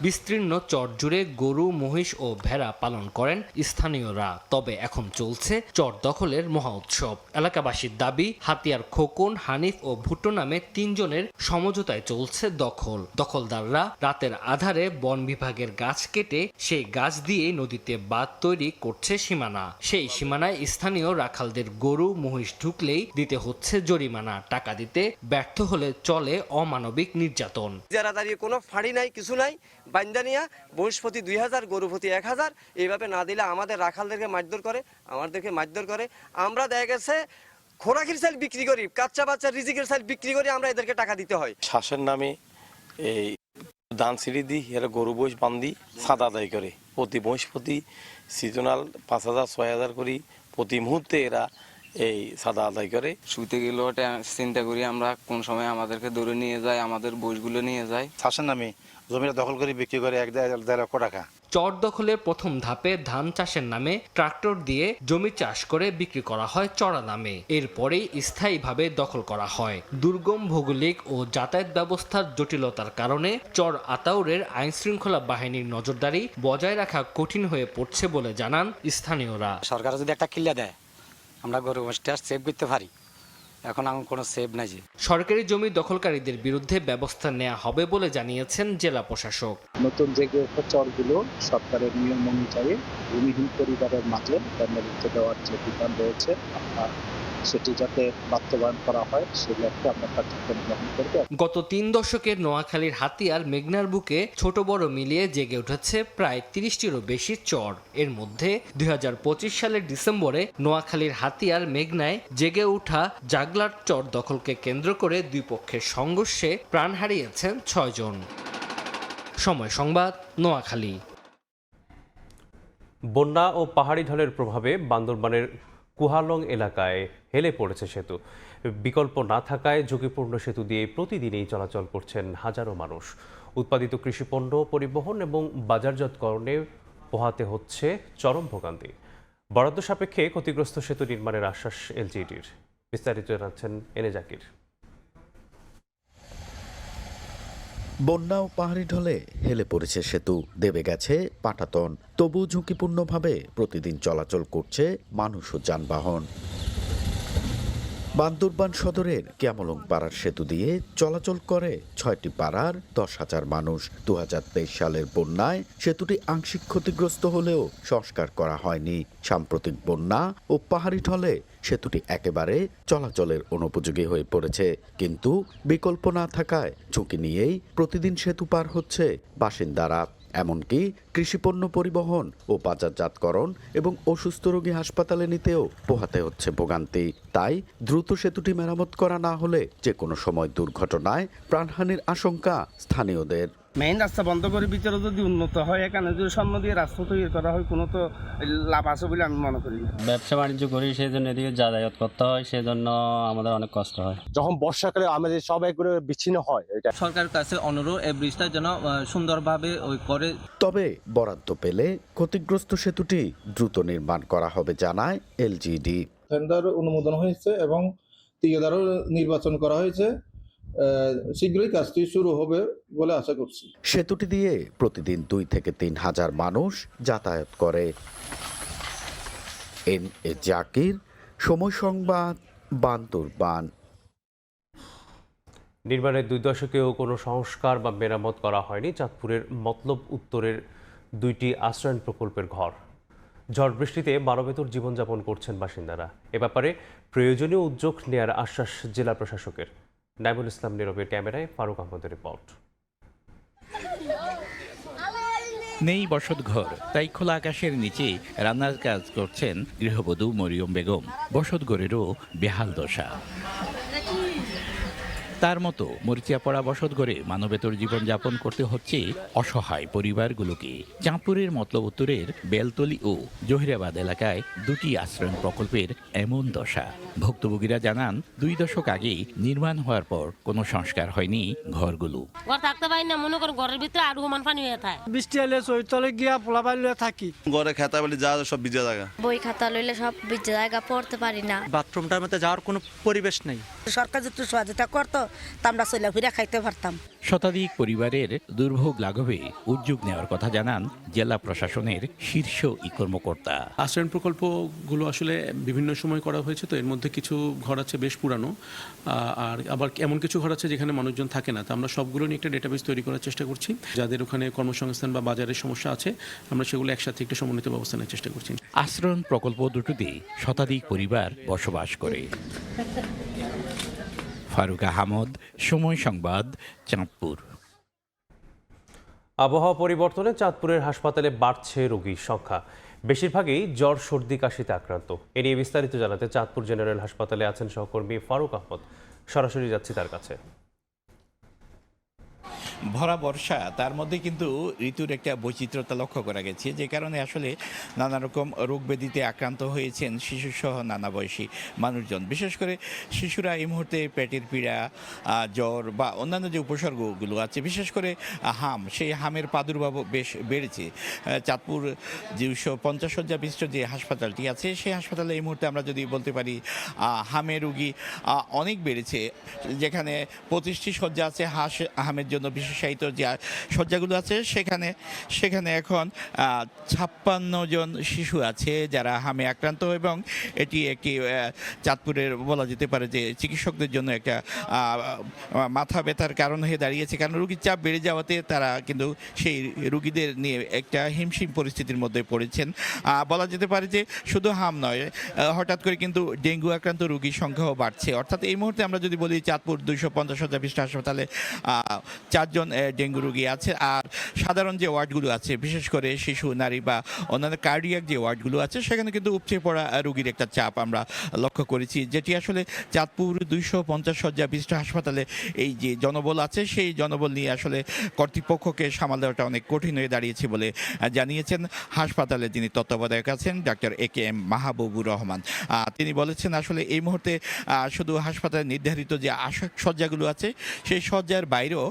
বিস্তীর্ণ চর জুড়ে গরু, মহিষ ও ভেড়া পালন করেন স্থানীয়রা। তবে এখন চলছে চর দখলের মহা উৎসব। এলাকাবাসীর দাবি, হাতিয়ার খোকন, হানিফ ও ভুট্টো নামে 3 জনের সমঝোতায় চলছে দখল। দখলদাররা রাতের আধারে বন বিভাগের গাছ কেটে সেই গাছ দিয়ে নদীতে বাঁধ তৈরি করছে সীমানা। সেই সীমানায় স্থানীয় রাখালদের গরু, মহিষ ঢুকলেই দিতে হচ্ছে জরিমানা। টাকা দিতে ব্যর্থ হলে চলে অমানবিক নির্যাতন। যারা দাঁড়িয়ে কোনো ফাঁড়ি নাই, কিছু নাই, বান্দানিয়া বৃহস্পতি 2000, গরুপতি 1000, এইভাবে না দিলে আমাদের রাখালদেরকে মারধর করে, আমাদেরকে মারধর করে। আমরা দেখা গেছে খোরাকির চাল বিক্রি করি, কাচ্চা বাচ্চা রিজিকের চাল বিক্রি করি, আমরা এদেরকে টাকা দিতে হয়। শ্বাসের নামে এই ধান সিঁড়ি দিই, এরা গরু বয়স বান্ধি সাদা আদায় করে। প্রতি বৃহস্পতি সিজনাল 5000, 6000 করি প্রতি মুহূর্তে এরা এই সাদা আদায় করে। শুতে গেলেও চিন্তা করি আমরা কোন সময় আমাদেরকে ধরে নিয়ে যায়, আমাদের বইগুলো নিয়ে যায়। শ্বাসের নামে জমিটা দখল করে বিক্রি করে 1.5 লক্ষ টাকা। চর দখলের প্রথম ধাপে ধান চাষের নামে ট্রাক্টর দিয়ে জমি চাষ করে বিক্রি করা হয় চড়া দামে। এরপরেই স্থায়ীভাবে দখল করা হয়। দুর্গম ভৌগোলিক ও যাতায়াত ব্যবস্থার জটিলতার কারণে চর আতাউরের আইনশৃঙ্খলা বাহিনীর নজরদারি বজায় রাখা কঠিন হয়ে পড়ছে বলে জানান স্থানীয়রা। সরকার যদি একটা কিল্লা দেয়, আমরা গরু মোষটা সেভ করতে পারি। এখন আমার কোনো সেভ নাই। সরকারি জমি দখলকারীদের বিরুদ্ধে ব্যবস্থা নেওয়া হবে বলে জানিয়েছেন জেলা প্রশাসক। নতুন যে চরগুলো সরকারের নিয়ম অনুযায়ী ভূমিহীন পরিবারের মাঝে দণ্ডমুক্ত দেওয়ার যে বিধান রয়েছে, সেটি যাতে বাস্তবায়ন করা হয় সে লক্ষ্যে আমরা কার্যক্রম গ্রহণ করব। গত 3 দশকের নোয়াখালীর হাতিয়ার মেঘনার বুকে ছোট বড় মিলিয়ে জেগে উঠেছে প্রায় 30টিরও বেশি চর। এর মধ্যে 2025 সালের ডিসেম্বরে নোয়াখালীর হাতিয়ার মেঘনায় জেগে ওঠা জাগলার চর দখলকে কেন্দ্র করে দুই পক্ষের সংঘর্ষে প্রাণ হারিয়েছেন 6 জন। সময় সংবাদ, নোয়াখালী। বন্যা ও পাহাড়ি ঢলের প্রভাবে বান্দরবানের কুহালং এলাকায় হেলে পড়েছে সেতু। বিকল্প না থাকায় ঝুঁকিপূর্ণ সেতু দিয়ে প্রতিদিনই চলাচল করছেন হাজারো মানুষ। উৎপাদিত কৃষিপণ্য পরিবহন এবং বাজারজাতকরণে পোহাতে হচ্ছে চরম ভোগান্তি। বরাদ্দ সাপেক্ষে ক্ষতিগ্রস্ত সেতু নির্মাণের আশ্বাস এলজিইডির। বিস্তারিত জানাচ্ছেন এনে জাকির। বন্যা ও পাহাড়ি ঢলে হেলে পড়েছে সেতু, দেবে গেছে পাটাতন। তবু ঝুঁকিপূর্ণভাবে প্রতিদিন চলাচল করছে মানুষ ও যানবাহন। বান্দরবান সদরের ক্যামলং পাড়ার সেতু দিয়ে চলাচল করে 6টি পাড়ার 10,000 মানুষ। 2023 সালের বন্যায় সেতুটি আংশিক ক্ষতিগ্রস্ত হলেও সংস্কার করা হয়নি। সাম্প্রতিক বন্যা ও পাহাড়ি ঢলে সেতুটি একেবারে চলাচলের অনুপযোগী হয়ে পড়েছে। কিন্তু বিকল্প না থাকায় ঝুঁকি নিয়েই প্রতিদিন সেতু পার হচ্ছে বাসিন্দারা। এমনকি কৃষিপণ্য পরিবহন ও বাজারজাতকরণ এবং অসুস্থ রোগী হাসপাতালে নিতেও পোহাতে হচ্ছে ভোগান্তি। তাই দ্রুত সেতুটি মেরামত করা না হলে যে কোনো সময় দুর্ঘটনায় প্রাণহানির আশঙ্কা স্থানীয়দের। মেইন রাস্তা বন্ধ করে ভিতরে যদি উন্নত হয়, এখানে যদি সামনে দিয়ে রাস্তা তৈরি করা হয়, কোনো তো লাভ আছে বলে আমি মনে করি। ব্যবসা বাণিজ্য করি, সেই জন্য এদিকে যাতায়াত করতে হয়, সেই জন্য আমাদের অনেক কষ্ট হয়। যখন বর্ষাকালে আমাদের সবাই করে বিচ্ছিন্ন হয়, এটা সরকারের কাছে অনুরোধ এই ব্রিজটা যেন সুন্দরভাবে ওই করে। তবে বরাদ্দ পেলে ক্ষতিগ্রস্ত সেতুটি দ্রুত নির্মাণ করা হবে জানায় এলজিইডি। টেন্ডার অনুমোদন হয়েছে এবং ঠিকাদারও নির্বাচন করা হয়েছে। শীঘ্রই কাজটি শুরু হবে বলে আশা করছি। সেতুটি দিয়ে প্রতিদিন 2 থেকে 3 হাজার মানুষ যাতায়াত করে। এনএ জাকির, সময় সংবাদ, বান্দরবান। নির্মাণের 2 দশকেও কোনো সংস্কার বা মেরামত করা হয়নি চাঁদপুরের মতলব উত্তরের 2টি আশ্রয়ণ প্রকল্পের ঘর। ঝড় বৃষ্টিতে মানবেতর জীবনযাপন করছেন বাসিন্দারা। এ ব্যাপারে প্রয়োজনীয় উদ্যোগ নেয়ার আশ্বাস জেলা প্রশাসকের। নাইমুল ইসলাম নীরবের ক্যামেরায় ফারুক আহমদের রিপোর্ট। নেই বসতঘর, তাই খোলা আকাশের নিচে রান্নার কাজ করছেন গৃহবধূ মরিয়ম বেগম। বসতঘরেরও বেহাল দশা। তার মতো মরিচিয়া পড়া বসতঘরে মানবেতর জীবনযাপন করতে হচ্ছে অসহায় পরিবারগুলোকে। চাঁদপুরের মতলব উত্তরের বেলতলি ও জহিরাবাদ এলাকায় 2টি আশ্রয়ণ প্রকল্পের এমন দশা। ভুক্তভোগীরা জানান 2 দশক আগেই নির্মাণ হওয়ার পর কোনো সংস্কার হয়নি ঘরগুলো। ঘর থাকতে পারি না, মনে করো ঘরের ভিতরে আর হুমান পানি হয়ে থাকে। বৃষ্টি এলে চৈতলে গিয়া পোলা পাইলে থাকি। ঘরে খাতা বলে যা সব ভিজে জায়গা, বই খাতা লইলে সব ভিজে জায়গা, পড়তে পারি না। বাথরুমটার মধ্যে যাওয়ার কোনো পরিবেশ নেই। সরকার যদি সহযোগিতা করতো তা আমরা চলে ফিরে খাইতে পারতাম। শতাধিক পরিবারের দুর্ভোগ লাঘবে উদ্যোগ নেওয়ার কথা জানান জেলা প্রশাসনের শীর্ষ কর্মকর্তা। আশ্রয়ণ প্রকল্পগুলো আসলে বিভিন্ন সময় করা হয়েছে, তো এর মধ্যে কিছু ঘর আছে বেশ পুরানো, আর আবার এমন কিছু ঘর আছে যেখানে মানুষজন থাকে না। তো আমরা সবগুলো নিয়ে একটা ডেটাবেস তৈরি করার চেষ্টা করছি। যাদের ওখানে কর্মসংস্থান বা বাজারের সমস্যা আছে, আমরা সেগুলো একসাথে একটা সমন্বিত ব্যবস্থা নেওয়ার চেষ্টা করছি। আশ্রয়ণ প্রকল্প দুটোতে শতাধিক পরিবার বসবাস করে। ফারুক আহমদ, সময় সংবাদ, চাঁদপুর। আবহাওয়া পরিবর্তনে চাঁদপুরের হাসপাতালে বাড়ছে রোগীর সংখ্যা। বেশিরভাগই জ্বর, সর্দি, কাশিতে আক্রান্ত। এ নিয়ে বিস্তারিত জানাতে চাঁদপুর জেনারেল হাসপাতালে আছেন সহকর্মী ফারুক আহমদ। সরাসরি যাচ্ছি তার কাছে। ভরা বর্ষা, তার মধ্যে কিন্তু ঋতুর একটা বৈচিত্র্যতা লক্ষ্য করা গেছে, যে কারণে আসলে নানা রকম রোগ ব্যাধিতে আক্রান্ত হয়েছেন শিশুসহ নানা বয়সী মানুষজন। বিশেষ করে শিশুরা এই মুহূর্তে পেটের পীড়া, জ্বর বা অন্যান্য যে উপসর্গগুলো আছে, বিশেষ করে হাম, সেই হামের প্রাদুর্ভাব বেশ বেড়েছে। চাঁদপুর 250 শয্যা বিশিষ্ট যে হাসপাতালটি আছে, সেই হাসপাতালে এই মুহূর্তে আমরা যদি বলতে পারি হামের রোগী অনেক বেড়েছে। যেখানে 25টি শয্যা আছে হামের জন্য বিশেষায়িত যে শয্যাগুলো আছে, সেখানে এখন 56 জন শিশু আছে যারা হামে আক্রান্ত, এবং এটি একটি চাঁদপুরের বলা যেতে পারে যে চিকিৎসকদের জন্য একটা মাথা ব্যথার কারণ হয়ে দাঁড়িয়েছে। কারণ রোগীর চাপ বেড়ে যাওয়াতে তারা কিন্তু সেই রোগীদের নিয়ে একটা হিমশিম পরিস্থিতির মধ্যে পড়েছেন। বলা যেতে পারে যে শুধু হাম নয়, হঠাৎ করে কিন্তু ডেঙ্গু আক্রান্ত রোগীর সংখ্যাও বাড়ছে। অর্থাৎ এই মুহূর্তে আমরা যদি বলি চাঁদপুর 250 শয্যা বিশিষ্ট হাসপাতালে 4 জন ডেঙ্গু রোগী আছে। আর সাধারণ যে ওয়ার্ডগুলো আছে, বিশেষ করে শিশু, নারী বা অন্যান্য কার্ডিয়াক যে ওয়ার্ডগুলো আছে, সেখানে কিন্তু উপচে পড়া রোগীর একটা চাপ আমরা লক্ষ্য করেছি, যেটি আসলে চাঁদপুর 250 শয্যা বিশিষ্ট হাসপাতালে এই যে জনবল আছে, সেই জনবল নিয়ে আসলে কর্তৃপক্ষকে সামাল দেওয়াটা অনেক কঠিন হয়ে দাঁড়িয়েছে বলে জানিয়েছেন হাসপাতালে যিনি তত্ত্বাবধায়ক আছেন ডাক্তার AKM মাহবুবুর রহমান। তিনি বলেছেন আসলে এই মুহূর্তে শুধু হাসপাতালে নির্ধারিত যে শয্যাগুলো আছে, সেই শয্যার বাইরেও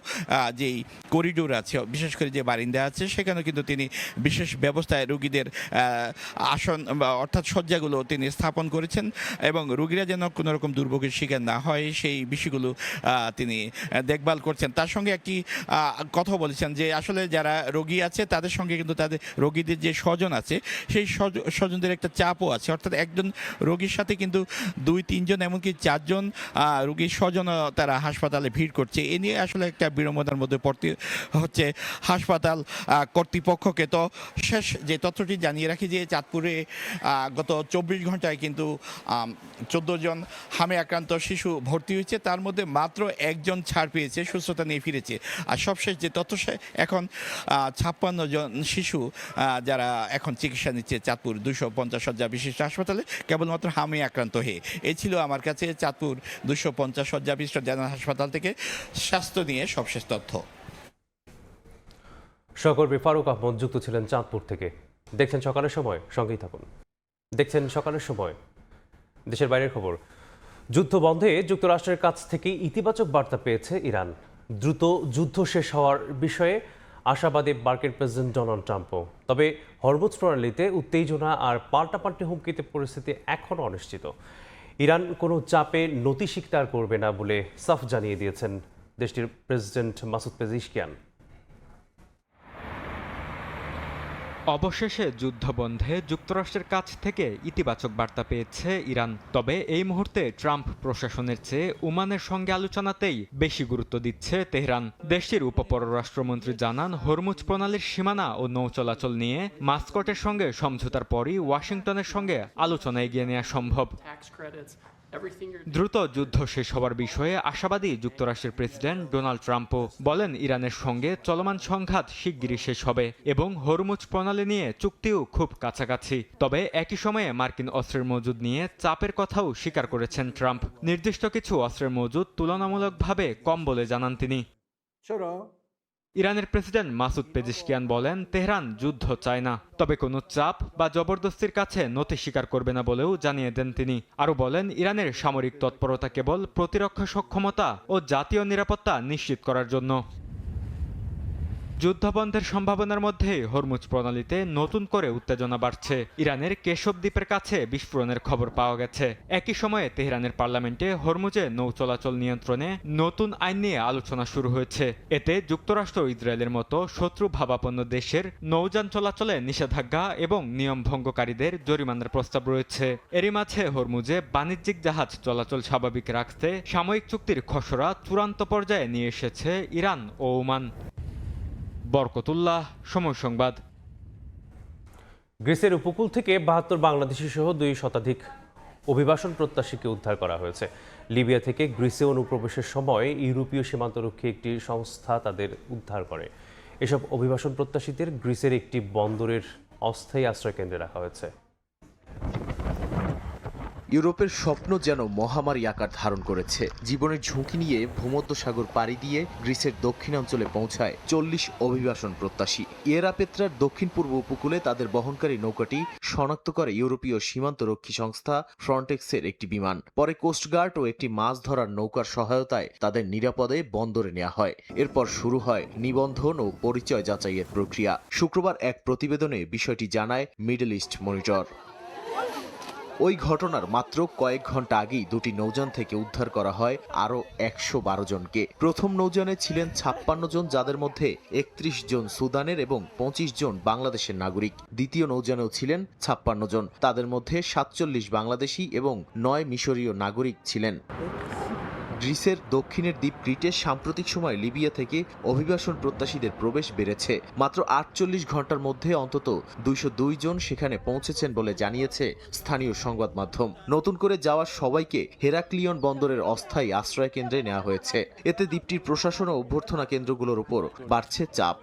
যেই করিডোর আছে, বিশেষ করে যে বারিন্দা আছে, সেখানে কিন্তু তিনি বিশেষ ব্যবস্থায় রোগীদের আসন অর্থাৎ শয্যাগুলো তিনি স্থাপন করেছেন, এবং রোগীরা যেন কোনো রকম দুর্ভোগের শিকার না হয় সেই বিষয়গুলো তিনি দেখভাল করছেন। তার সঙ্গে একটি কথা বলেছেন যে আসলে যারা রোগী আছে তাদের সঙ্গে কিন্তু তাদের রোগীদের যে স্বজন আছে, সেই স্বজনদের একটা চাপও আছে। অর্থাৎ একজন রোগীর সাথে কিন্তু 2-3 জন, এমনকি 4 জন রোগীর স্বজনও তারা হাসপাতালে ভিড় করছে। এ নিয়ে আসলে একটা বিড়ম্বনার মধ্যে পড়তে হচ্ছে হাসপাতাল কর্তৃপক্ষকে। তো শেষ যে তথ্যটি জানিয়ে রাখি যে চাঁদপুরে গত 24 ঘন্টায় কিন্তু 14 জন হামে আক্রান্ত শিশু ভর্তি হয়েছে, তার মধ্যে মাত্র 1 জন ছাড় পেয়েছে, সুস্থতা নিয়ে ফিরেছে। আর সবশেষ যে তথ্য, এখন 56 জন শিশু যারা এখন চিকিৎসা নিচ্ছে চাঁদপুর 250 শয্যা বিশিষ্ট হাসপাতালে, কেবলমাত্র হামে আক্রান্ত হয়ে। এই ছিল আমার কাছে চাঁদপুর 250 শয্যা বিশিষ্ট জেনারেল হাসপাতাল থেকে স্বাস্থ্য নিয়ে সবশেষ তথ্য। সহকর্মী ফারুক আহমদ যুক্ত ছিলেন চাঁদপুর থেকে। দেখছেন সকালের সময়, সঙ্গেই থাকুন। দেখছেন সকালের সময়। দেশের বাইরের খবর। যুদ্ধ বন্ধে যুক্তরাষ্ট্রের কাছ থেকে ইতিবাচক বার্তা পেয়েছে ইরান। দ্রুত যুদ্ধ শেষ হওয়ার বিষয়ে আশাবাদী মার্কিন প্রেসিডেন্ট ডোনাল্ড ট্রাম্পও। তবে হরমুজ প্রণালীতে উত্তেজনা আর পাল্টাপাল্টি হুমকিতে পরিস্থিতি এখনও অনিশ্চিত। ইরান কোনো চাপে নতি স্বীকার করবে না বলে সাফ জানিয়ে দিয়েছেন দেশটির প্রেসিডেন্ট মাসুদ পেজিশকিয়ান। অবশেষে যুদ্ধবন্ধে যুক্তরাষ্ট্রের কাছ থেকে ইতিবাচক বার্তা পেয়েছে ইরান। তবে এই মুহূর্তে ট্রাম্প প্রশাসনের চেয়ে ওমানের সঙ্গে আলোচনাতেই বেশি গুরুত্ব দিচ্ছে তেহরান। দেশটির উপপররাষ্ট্রমন্ত্রী জানান, হরমুজ প্রণালীর সীমানা ও নৌ চলাচল নিয়ে মাস্কটের সঙ্গে সমঝোতার পরই ওয়াশিংটনের সঙ্গে আলোচনা এগিয়ে নেওয়া সম্ভব। দ্রুত যুদ্ধ শেষ হওয়ার বিষয়ে আশাবাদী যুক্তরাষ্ট্রের প্রেসিডেন্ট ডোনাল্ড ট্রাম্পও। বলেন, ইরানের সঙ্গে চলমান সংঘাত শিগগিরই শেষ হবে এবং হরমুজ প্রণালী নিয়ে চুক্তিও খুব কাছাকাছি। তবে একই সময়ে মার্কিন অস্ত্রের মজুদ নিয়ে চাপের কথাও স্বীকার করেছেন ট্রাম্প। নির্দিষ্ট কিছু অস্ত্রের মজুদ তুলনামূলকভাবে কম বলে জানান তিনি। ইরানের প্রেসিডেন্ট মাসুদ পেজিশকিয়ান বলেন, তেহরান যুদ্ধ চায় না, তবে কোনো চাপ বা জবরদস্তির কাছে নতি স্বীকার করবে না বলেও জানিয়ে দেন তিনি। আরও বলেন, ইরানের সামরিক তৎপরতা কেবল প্রতিরক্ষা সক্ষমতা ও জাতীয় নিরাপত্তা নিশ্চিত করার জন্য। যুদ্ধবন্ধের সম্ভাবনার মধ্যে হরমুজ প্রণালীতে নতুন করে উত্তেজনা বাড়ছে। ইরানের কেশব দ্বীপের কাছে বিস্ফোরণের খবর পাওয়া গেছে। একই সময়ে তেহরানের পার্লামেন্টে হরমুজে নৌ চলাচল নিয়ন্ত্রণে নতুন আইন নিয়ে আলোচনা শুরু হয়েছে। এতে যুক্তরাষ্ট্র ইসরায়েলের মতো শত্রু ভাবাপন্ন দেশের নৌযান চলাচলে নিষেধাজ্ঞা এবং নিয়ম ভঙ্গকারীদের জরিমানার প্রস্তাব রয়েছে। এরই মাঝে হরমুজে বাণিজ্যিক জাহাজ চলাচল স্বাভাবিক রাখতে সাময়িক চুক্তির খসড়া চূড়ান্ত পর্যায়ে নিয়ে এসেছে ইরান ও ওমান। বরকতুল্লাহ, সময় সংবাদ। গ্রিসের উপকূল থেকে ৭২ বাংলাদেশি সহ ২ শতাধিক অভিবাসন প্রত্যাশীকে উদ্ধার করা হয়েছে। লিবিয়া থেকে গ্রিসে অনুপ্রবেশের সময় ইউরোপীয় সীমান্তরক্ষী একটি সংস্থা তাদের উদ্ধার করে। এসব অভিবাসন প্রত্যাশীদের গ্রিসের একটি বন্দরের অস্থায়ী আশ্রয়কেন্দ্রে রাখা হয়েছে। ইউরোপের স্বপ্ন যেন মহামারী আকার ধারণ করেছে। জীবনের ঝুঁকি নিয়ে ভূমধ্যসাগর পাড়ি দিয়ে গ্রিসের দক্ষিণাঞ্চলে পৌঁছায় ৪০ অভিবাসন প্রত্যাশী। ইয়েরা পেত্রার দক্ষিণ পূর্ব উপকূলে তাদের বহনকারী নৌকাটি শনাক্ত করে ইউরোপীয় সীমান্তরক্ষী সংস্থা ফ্রন্টেক্সের একটি বিমান। পরে কোস্টগার্ড ও একটি মাছ ধরার নৌকার সহায়তায় তাদের নিরাপদে বন্দরে নেওয়া হয়। এরপর শুরু হয় নিবন্ধন ও পরিচয় যাচাইয়ের প্রক্রিয়া। শুক্রবার এক প্রতিবেদনে বিষয়টি জানায় মিডল ইস্ট মনিটর। ওই ঘটনার মাত্র কয়েক ঘন্টা আগেই দুটি নৌযান থেকে উদ্ধার করা হয় আরও ১১২ জনকে। প্রথম নৌযানে ছিলেন ৫৬ জন, যাদের মধ্যে ৩১ জন সুদানের এবং ২৫ জন বাংলাদেশের নাগরিক। দ্বিতীয় নৌযানেও ছিলেন ৫৬ জন, তাদের মধ্যে ৪৭ বাংলাদেশি এবং ৯ মিশরীয় নাগরিক ছিলেন। গ্রিসের দক্ষিণের দ্বীপ ক্রিটে সাম্প্রতিক সময় লিবিয়া থেকে অভিবাসন প্রত্যাশীদের প্রবেশ বেড়েছে। মাত্র ৪৮ ঘন্টার মধ্যে অন্তত ২০২ জন সেখানে পৌঁছেছেন বলে জানিয়েছে স্থানীয় সংবাদ মাধ্যম। নতুন করে যাওয়া সবাইকে হেরাক্লিয়ন বন্দরের অস্থায়ী আশ্রয় কেন্দ্রে নেওয়া হয়েছে। এতে দ্বীপটির প্রশাসন ও অভ্যর্থনা কেন্দ্রগুলোর উপর বাড়ছে চাপ।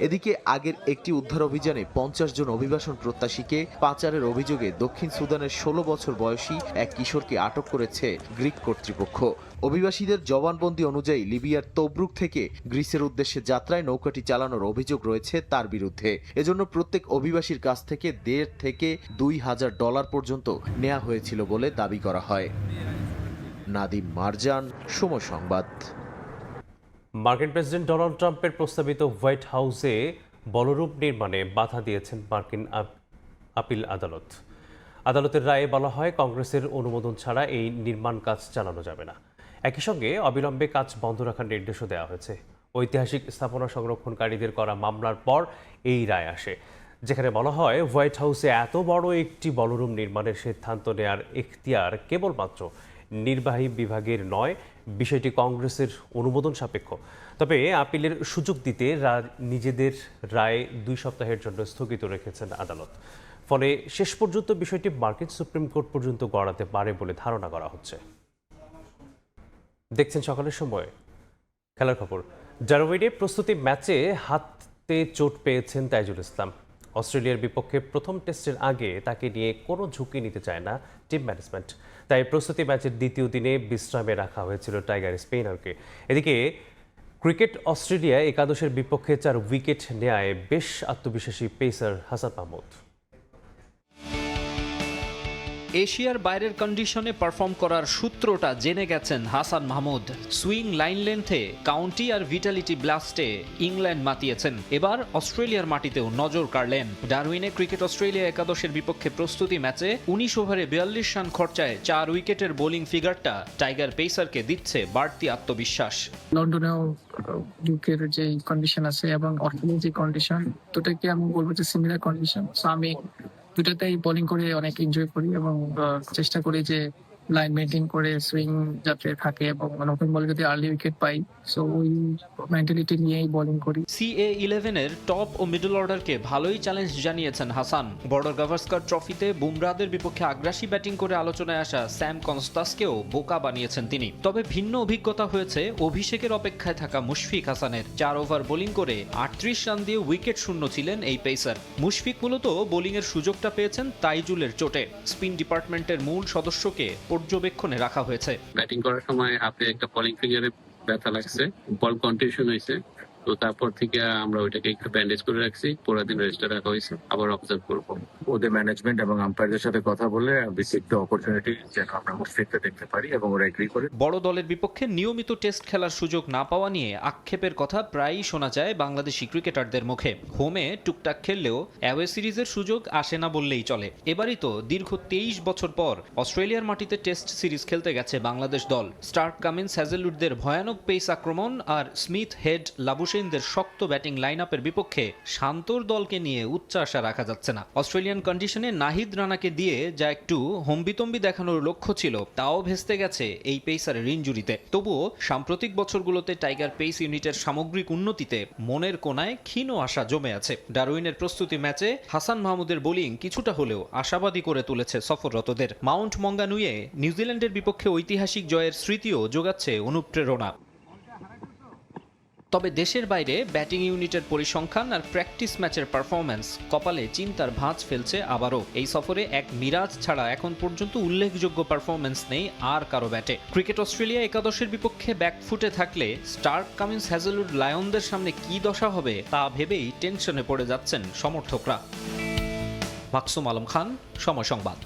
এদিকে আগের একটি উদ্ধার অভিযানে ৫০ জন অভিবাসন প্রত্যাশীকে পাচারের অভিযোগে দক্ষিণ সুদানের ১৬ বছর বয়সী এক কিশোরকে আটক করেছে গ্রিক কর্তৃপক্ষ। অভিবাসীদের জবানবন্দি অনুযায়ী লিবিয়ার তবরুক থেকে গ্রিসের উদ্দেশ্যে যাত্রায় নৌকাটি চালানোর অভিযোগ রয়েছে তার বিরুদ্ধে। এজন্য প্রত্যেক অভিবাসীর কাছ থেকে $১.৫ থেকে $২,০০০ পর্যন্ত নেওয়া হয়েছিল বলে দাবি করা হয়। নাদিম মারজান, সময় সংবাদ। মার্কিন প্রেসিডেন্ট ডোনাল্ড ট্রাম্পের প্রস্তাবিত হোয়াইট হাউসে বলরূপ নির্মাণে বাধা দিয়েছেন মার্কিন আপিল আদালত। আদালতের রায়ে বলা হয়, কংগ্রেসের অনুমোদন ছাড়া এই নির্মাণ কাজ চালানো যাবে না। একই সঙ্গে অবিলম্বে কাজ বন্ধ রাখার নির্দেশও দেওয়া হয়েছে। ঐতিহাসিক স্থাপনা সংরক্ষণকারীদের করা মামলার পর এই রায় আসে, যেখানে বলা হয় হোয়াইট হাউসে এত বড় একটি বলরুম নির্মাণের সিদ্ধান্ত নেয়ার এখতিয়ার কেবলমাত্র নির্বাহী বিভাগের নয়, বিষয়টি কংগ্রেসের অনুমোদন সাপেক্ষ। তবে আপিলের সুযোগ দিতে নিজেদের রায় ২ সপ্তাহের জন্য স্থগিত রেখেছেন আদালত। ফলে শেষ পর্যন্ত বিষয়টি মার্কিন সুপ্রিম কোর্ট পর্যন্ত গড়াতে পারে বলে ধারণা করা হচ্ছে। দেখছেন সকালের সময়। খেলার খবর। ডারউইনে প্রস্তুতি ম্যাচে হাতে চোট পেয়েছেন তাইজুল ইসলাম। অস্ট্রেলিয়ার বিপক্ষে প্রথম টেস্টের আগে তাকে নিয়ে কোনো ঝুঁকি নিতে চায় না টিম ম্যানেজমেন্ট। তাই প্রস্তুতি ম্যাচের দ্বিতীয় দিনে বিশ্রামে রাখা হয়েছিল টাইগার স্পিনারকে। এদিকে ক্রিকেট অস্ট্রেলিয়া একাদশের বিপক্ষে ৪ উইকেট নেয় বেশ আত্মবিশ্বাসী পেসার হাসান মাহমুদ। এশিয়ার বাইরের কন্ডিশনে পারফর্ম করার সূত্রটা জেনে গেছেন হাসান মাহমুদ। সুইং লাইন লেন্থে কাউন্টি আর ভিটালিটি ব্লাস্টে ইংল্যান্ড মাতিয়েছেন। এবার অস্ট্রেলিয়ার মাটিতেও নজর কাড়লেন। ডারউইনে ক্রিকেট অস্ট্রেলিয়া একাদশের বিপক্ষে প্রস্তুতি ম্যাচে ১৯ ওভারে ৪২ রান খরচায় ৪ উইকেটের বোলিং ফিগারটা টাইগার পেসারকে দিচ্ছে বাড়তি আত্মবিশ্বাস। লন্ডনেও ইউকের যে কন্ডিশন আছে এবং অস্ট্রেলিয়ার যে কন্ডিশন, দুটাকে আমি বলবো যে সিমিলার কন্ডিশন। সো আমি দুটাতেই বোলিং করে অনেক এনজয় করি এবং চেষ্টা করি যে লাইন মেনটেন করে সুইং যাতে থাকে এবং নতুন বলে যদি আর্লি উইকেট পাই, সো ওই মেন্টালিটি নিয়েই বোলিং করি। CA-11 এর টপ ও মিডল অর্ডারকে ভালোই চ্যালেঞ্জ জানিয়েছেন হাসান। বর্ডার গাভাস্কার ট্রফিতে বুমরাদের বিপক্ষে আগ্রাসী ব্যাটিং করে আলোচনায় আসা স্যাম কনস্টাসকেও বোকা বানিয়েছেন তিনি। তবে ভিন্ন অভিজ্ঞতা হয়েছে অভিষেকের অপেক্ষায় থাকা মুশফিক হাসানের। ৪ ওভার বোলিং করে ৩৮ রান দিয়ে উইকেট শূন্য ছিলেন এই পেসার। মুশফিক মূলত বোলিংয়ের সুযোগটা পেয়েছেন তাইজুলের চোটে। স্পিন ডিপার্টমেন্টের মূল সদস্যকে পর্যবেক্ষণে রাখা হয়েছে। ব্যাটিং করার সময় হাতে একটা বোলিং ফিগারে ব্যথা লাগছে, বল কন্টিনিউশন হয়েছে, তো তারপর থেকে আমরা ওইটাকে একটু ব্যান্ডেজ করে রাখছি, পুরো দিন রেস্টে রাখা হয়েছে, আবার অবজার্ভ করবো। ওদের ম্যানেজমেন্ট এবং আম্পায়ারদের সাথে কথা বলে বিসিক অপরচুনিটি যেন আমরা মুশফিককে দেখতে পারি এবং ওরা এগ্রি করে। বড় দলের বিপক্ষে নিয়মিত টেস্ট খেলার সুযোগ না পাওয়া নিয়ে আক্ষেপের কথা প্রায়ই শোনা যায় বাংলাদেশি ক্রিকেটারদের মুখে। হোমে টুকটাক খেললেও অ্যাওয়ে সিরিজের সুযোগ আসে না বললেই চলে। এবারই তো দীর্ঘ 23 বছর পর অস্ট্রেলিয়ার মাটিতে টেস্ট সিরিজ খেলতে গেছে বাংলাদেশ দল। স্টার্ক, কামিন্স, হ্যাজেলউডদের ভয়ানক পেস আক্রমণ আর স্মিথ, হেড, লাবুশেইনদের শক্ত ব্যাটিং লাইন আপের বিপক্ষে শান্তর দলকে নিয়ে উচ্চ আশা রাখা যাচ্ছে না। অস্ট্রেলিয়ান কন্ডিশনে নাহিদ রানাকে দিয়ে যা একটু হম্বিতম্বি দেখানোর লক্ষ্য ছিল, তাও ভেস্তে গেছে এই পেসারের ইনজুরিতে। তবুও সাম্প্রতিক বছরগুলোতে টাইগার পেস ইউনিটের সামগ্রিক উন্নতিতে মনের কোনায় ক্ষীণ আশা জমে আছে। ডারউইনের প্রস্তুতি ম্যাচে হাসান মাহমুদের বোলিং কিছুটা হলেও আশাবাদী করে তুলেছে সফররতদের। মাউন্ট মঙ্গানুয়ে নিউজিল্যান্ডের বিপক্ষে ঐতিহাসিক জয়ের স্মৃতিও যোগাচ্ছে অনুপ্রেরণা। তবে দেশের বাইরে ব্যাটিং ইউনিটের পরিসংখ্যান আর প্র্যাকটিস ম্যাচের পারফরম্যান্স কপালে চিন্তার ভাঁজ ফেলছে আবারও। এই সফরে এক মিরাজ ছাড়া এখন পর্যন্ত উল্লেখযোগ্য পারফরম্যান্স নেই আর কারো ব্যাটে। ক্রিকেট অস্ট্রেলিয়া একাদশের বিপক্ষে ব্যাকফুটে থাকলে স্টার্ক, কামিন্স, হ্যাজেলউড, লায়নদের সামনে কি দশা হবে তা ভেবেই টেনশনে পড়ে যাচ্ছেন সমর্থকরা। মাকসুম আলম খান, সময় সংবাদ।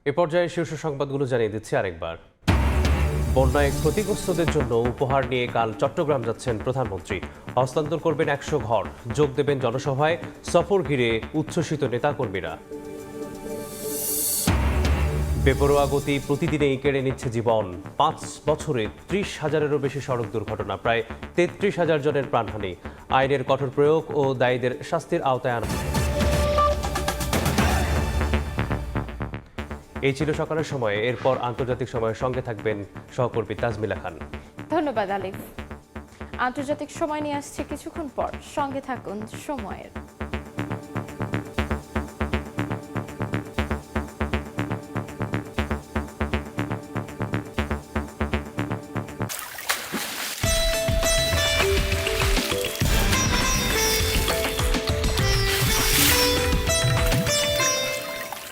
এ পর্যায়ে শীর্ষ সংবাদগুলো জানিয়ে দিচ্ছি আরেকবার। বন্যায় ক্ষতিগ্রস্তদের জন্য উপহার নিয়ে কাল চট্টগ্রাম যাচ্ছেন প্রধানমন্ত্রী। হস্তান্তর করবেন 100 ঘর, যোগ দেবেন জনসভায়। সফর ঘিরে উচ্ছ্বসিত নেতাকর্মীরা। বেপরোয়া গতি প্রতিদিনেই কেড়ে নিচ্ছে জীবন। 5 বছরে 30,000-এরও বেশি সড়ক দুর্ঘটনা, প্রায় 33,000 জনের প্রাণহানি। আইনের কঠোর প্রয়োগ ও দায়ীদের শাস্তির আওতায় আনা। এই ছিল সকালের সময়। এরপর আন্তর্জাতিক সময়ের সঙ্গে থাকবেন সহকর্মী তাজমিলা খান। ধন্যবাদ আলিফ। আন্তর্জাতিক সময় নিয়ে আসছে কিছুক্ষণ পর, সঙ্গে থাকুন সময়ের।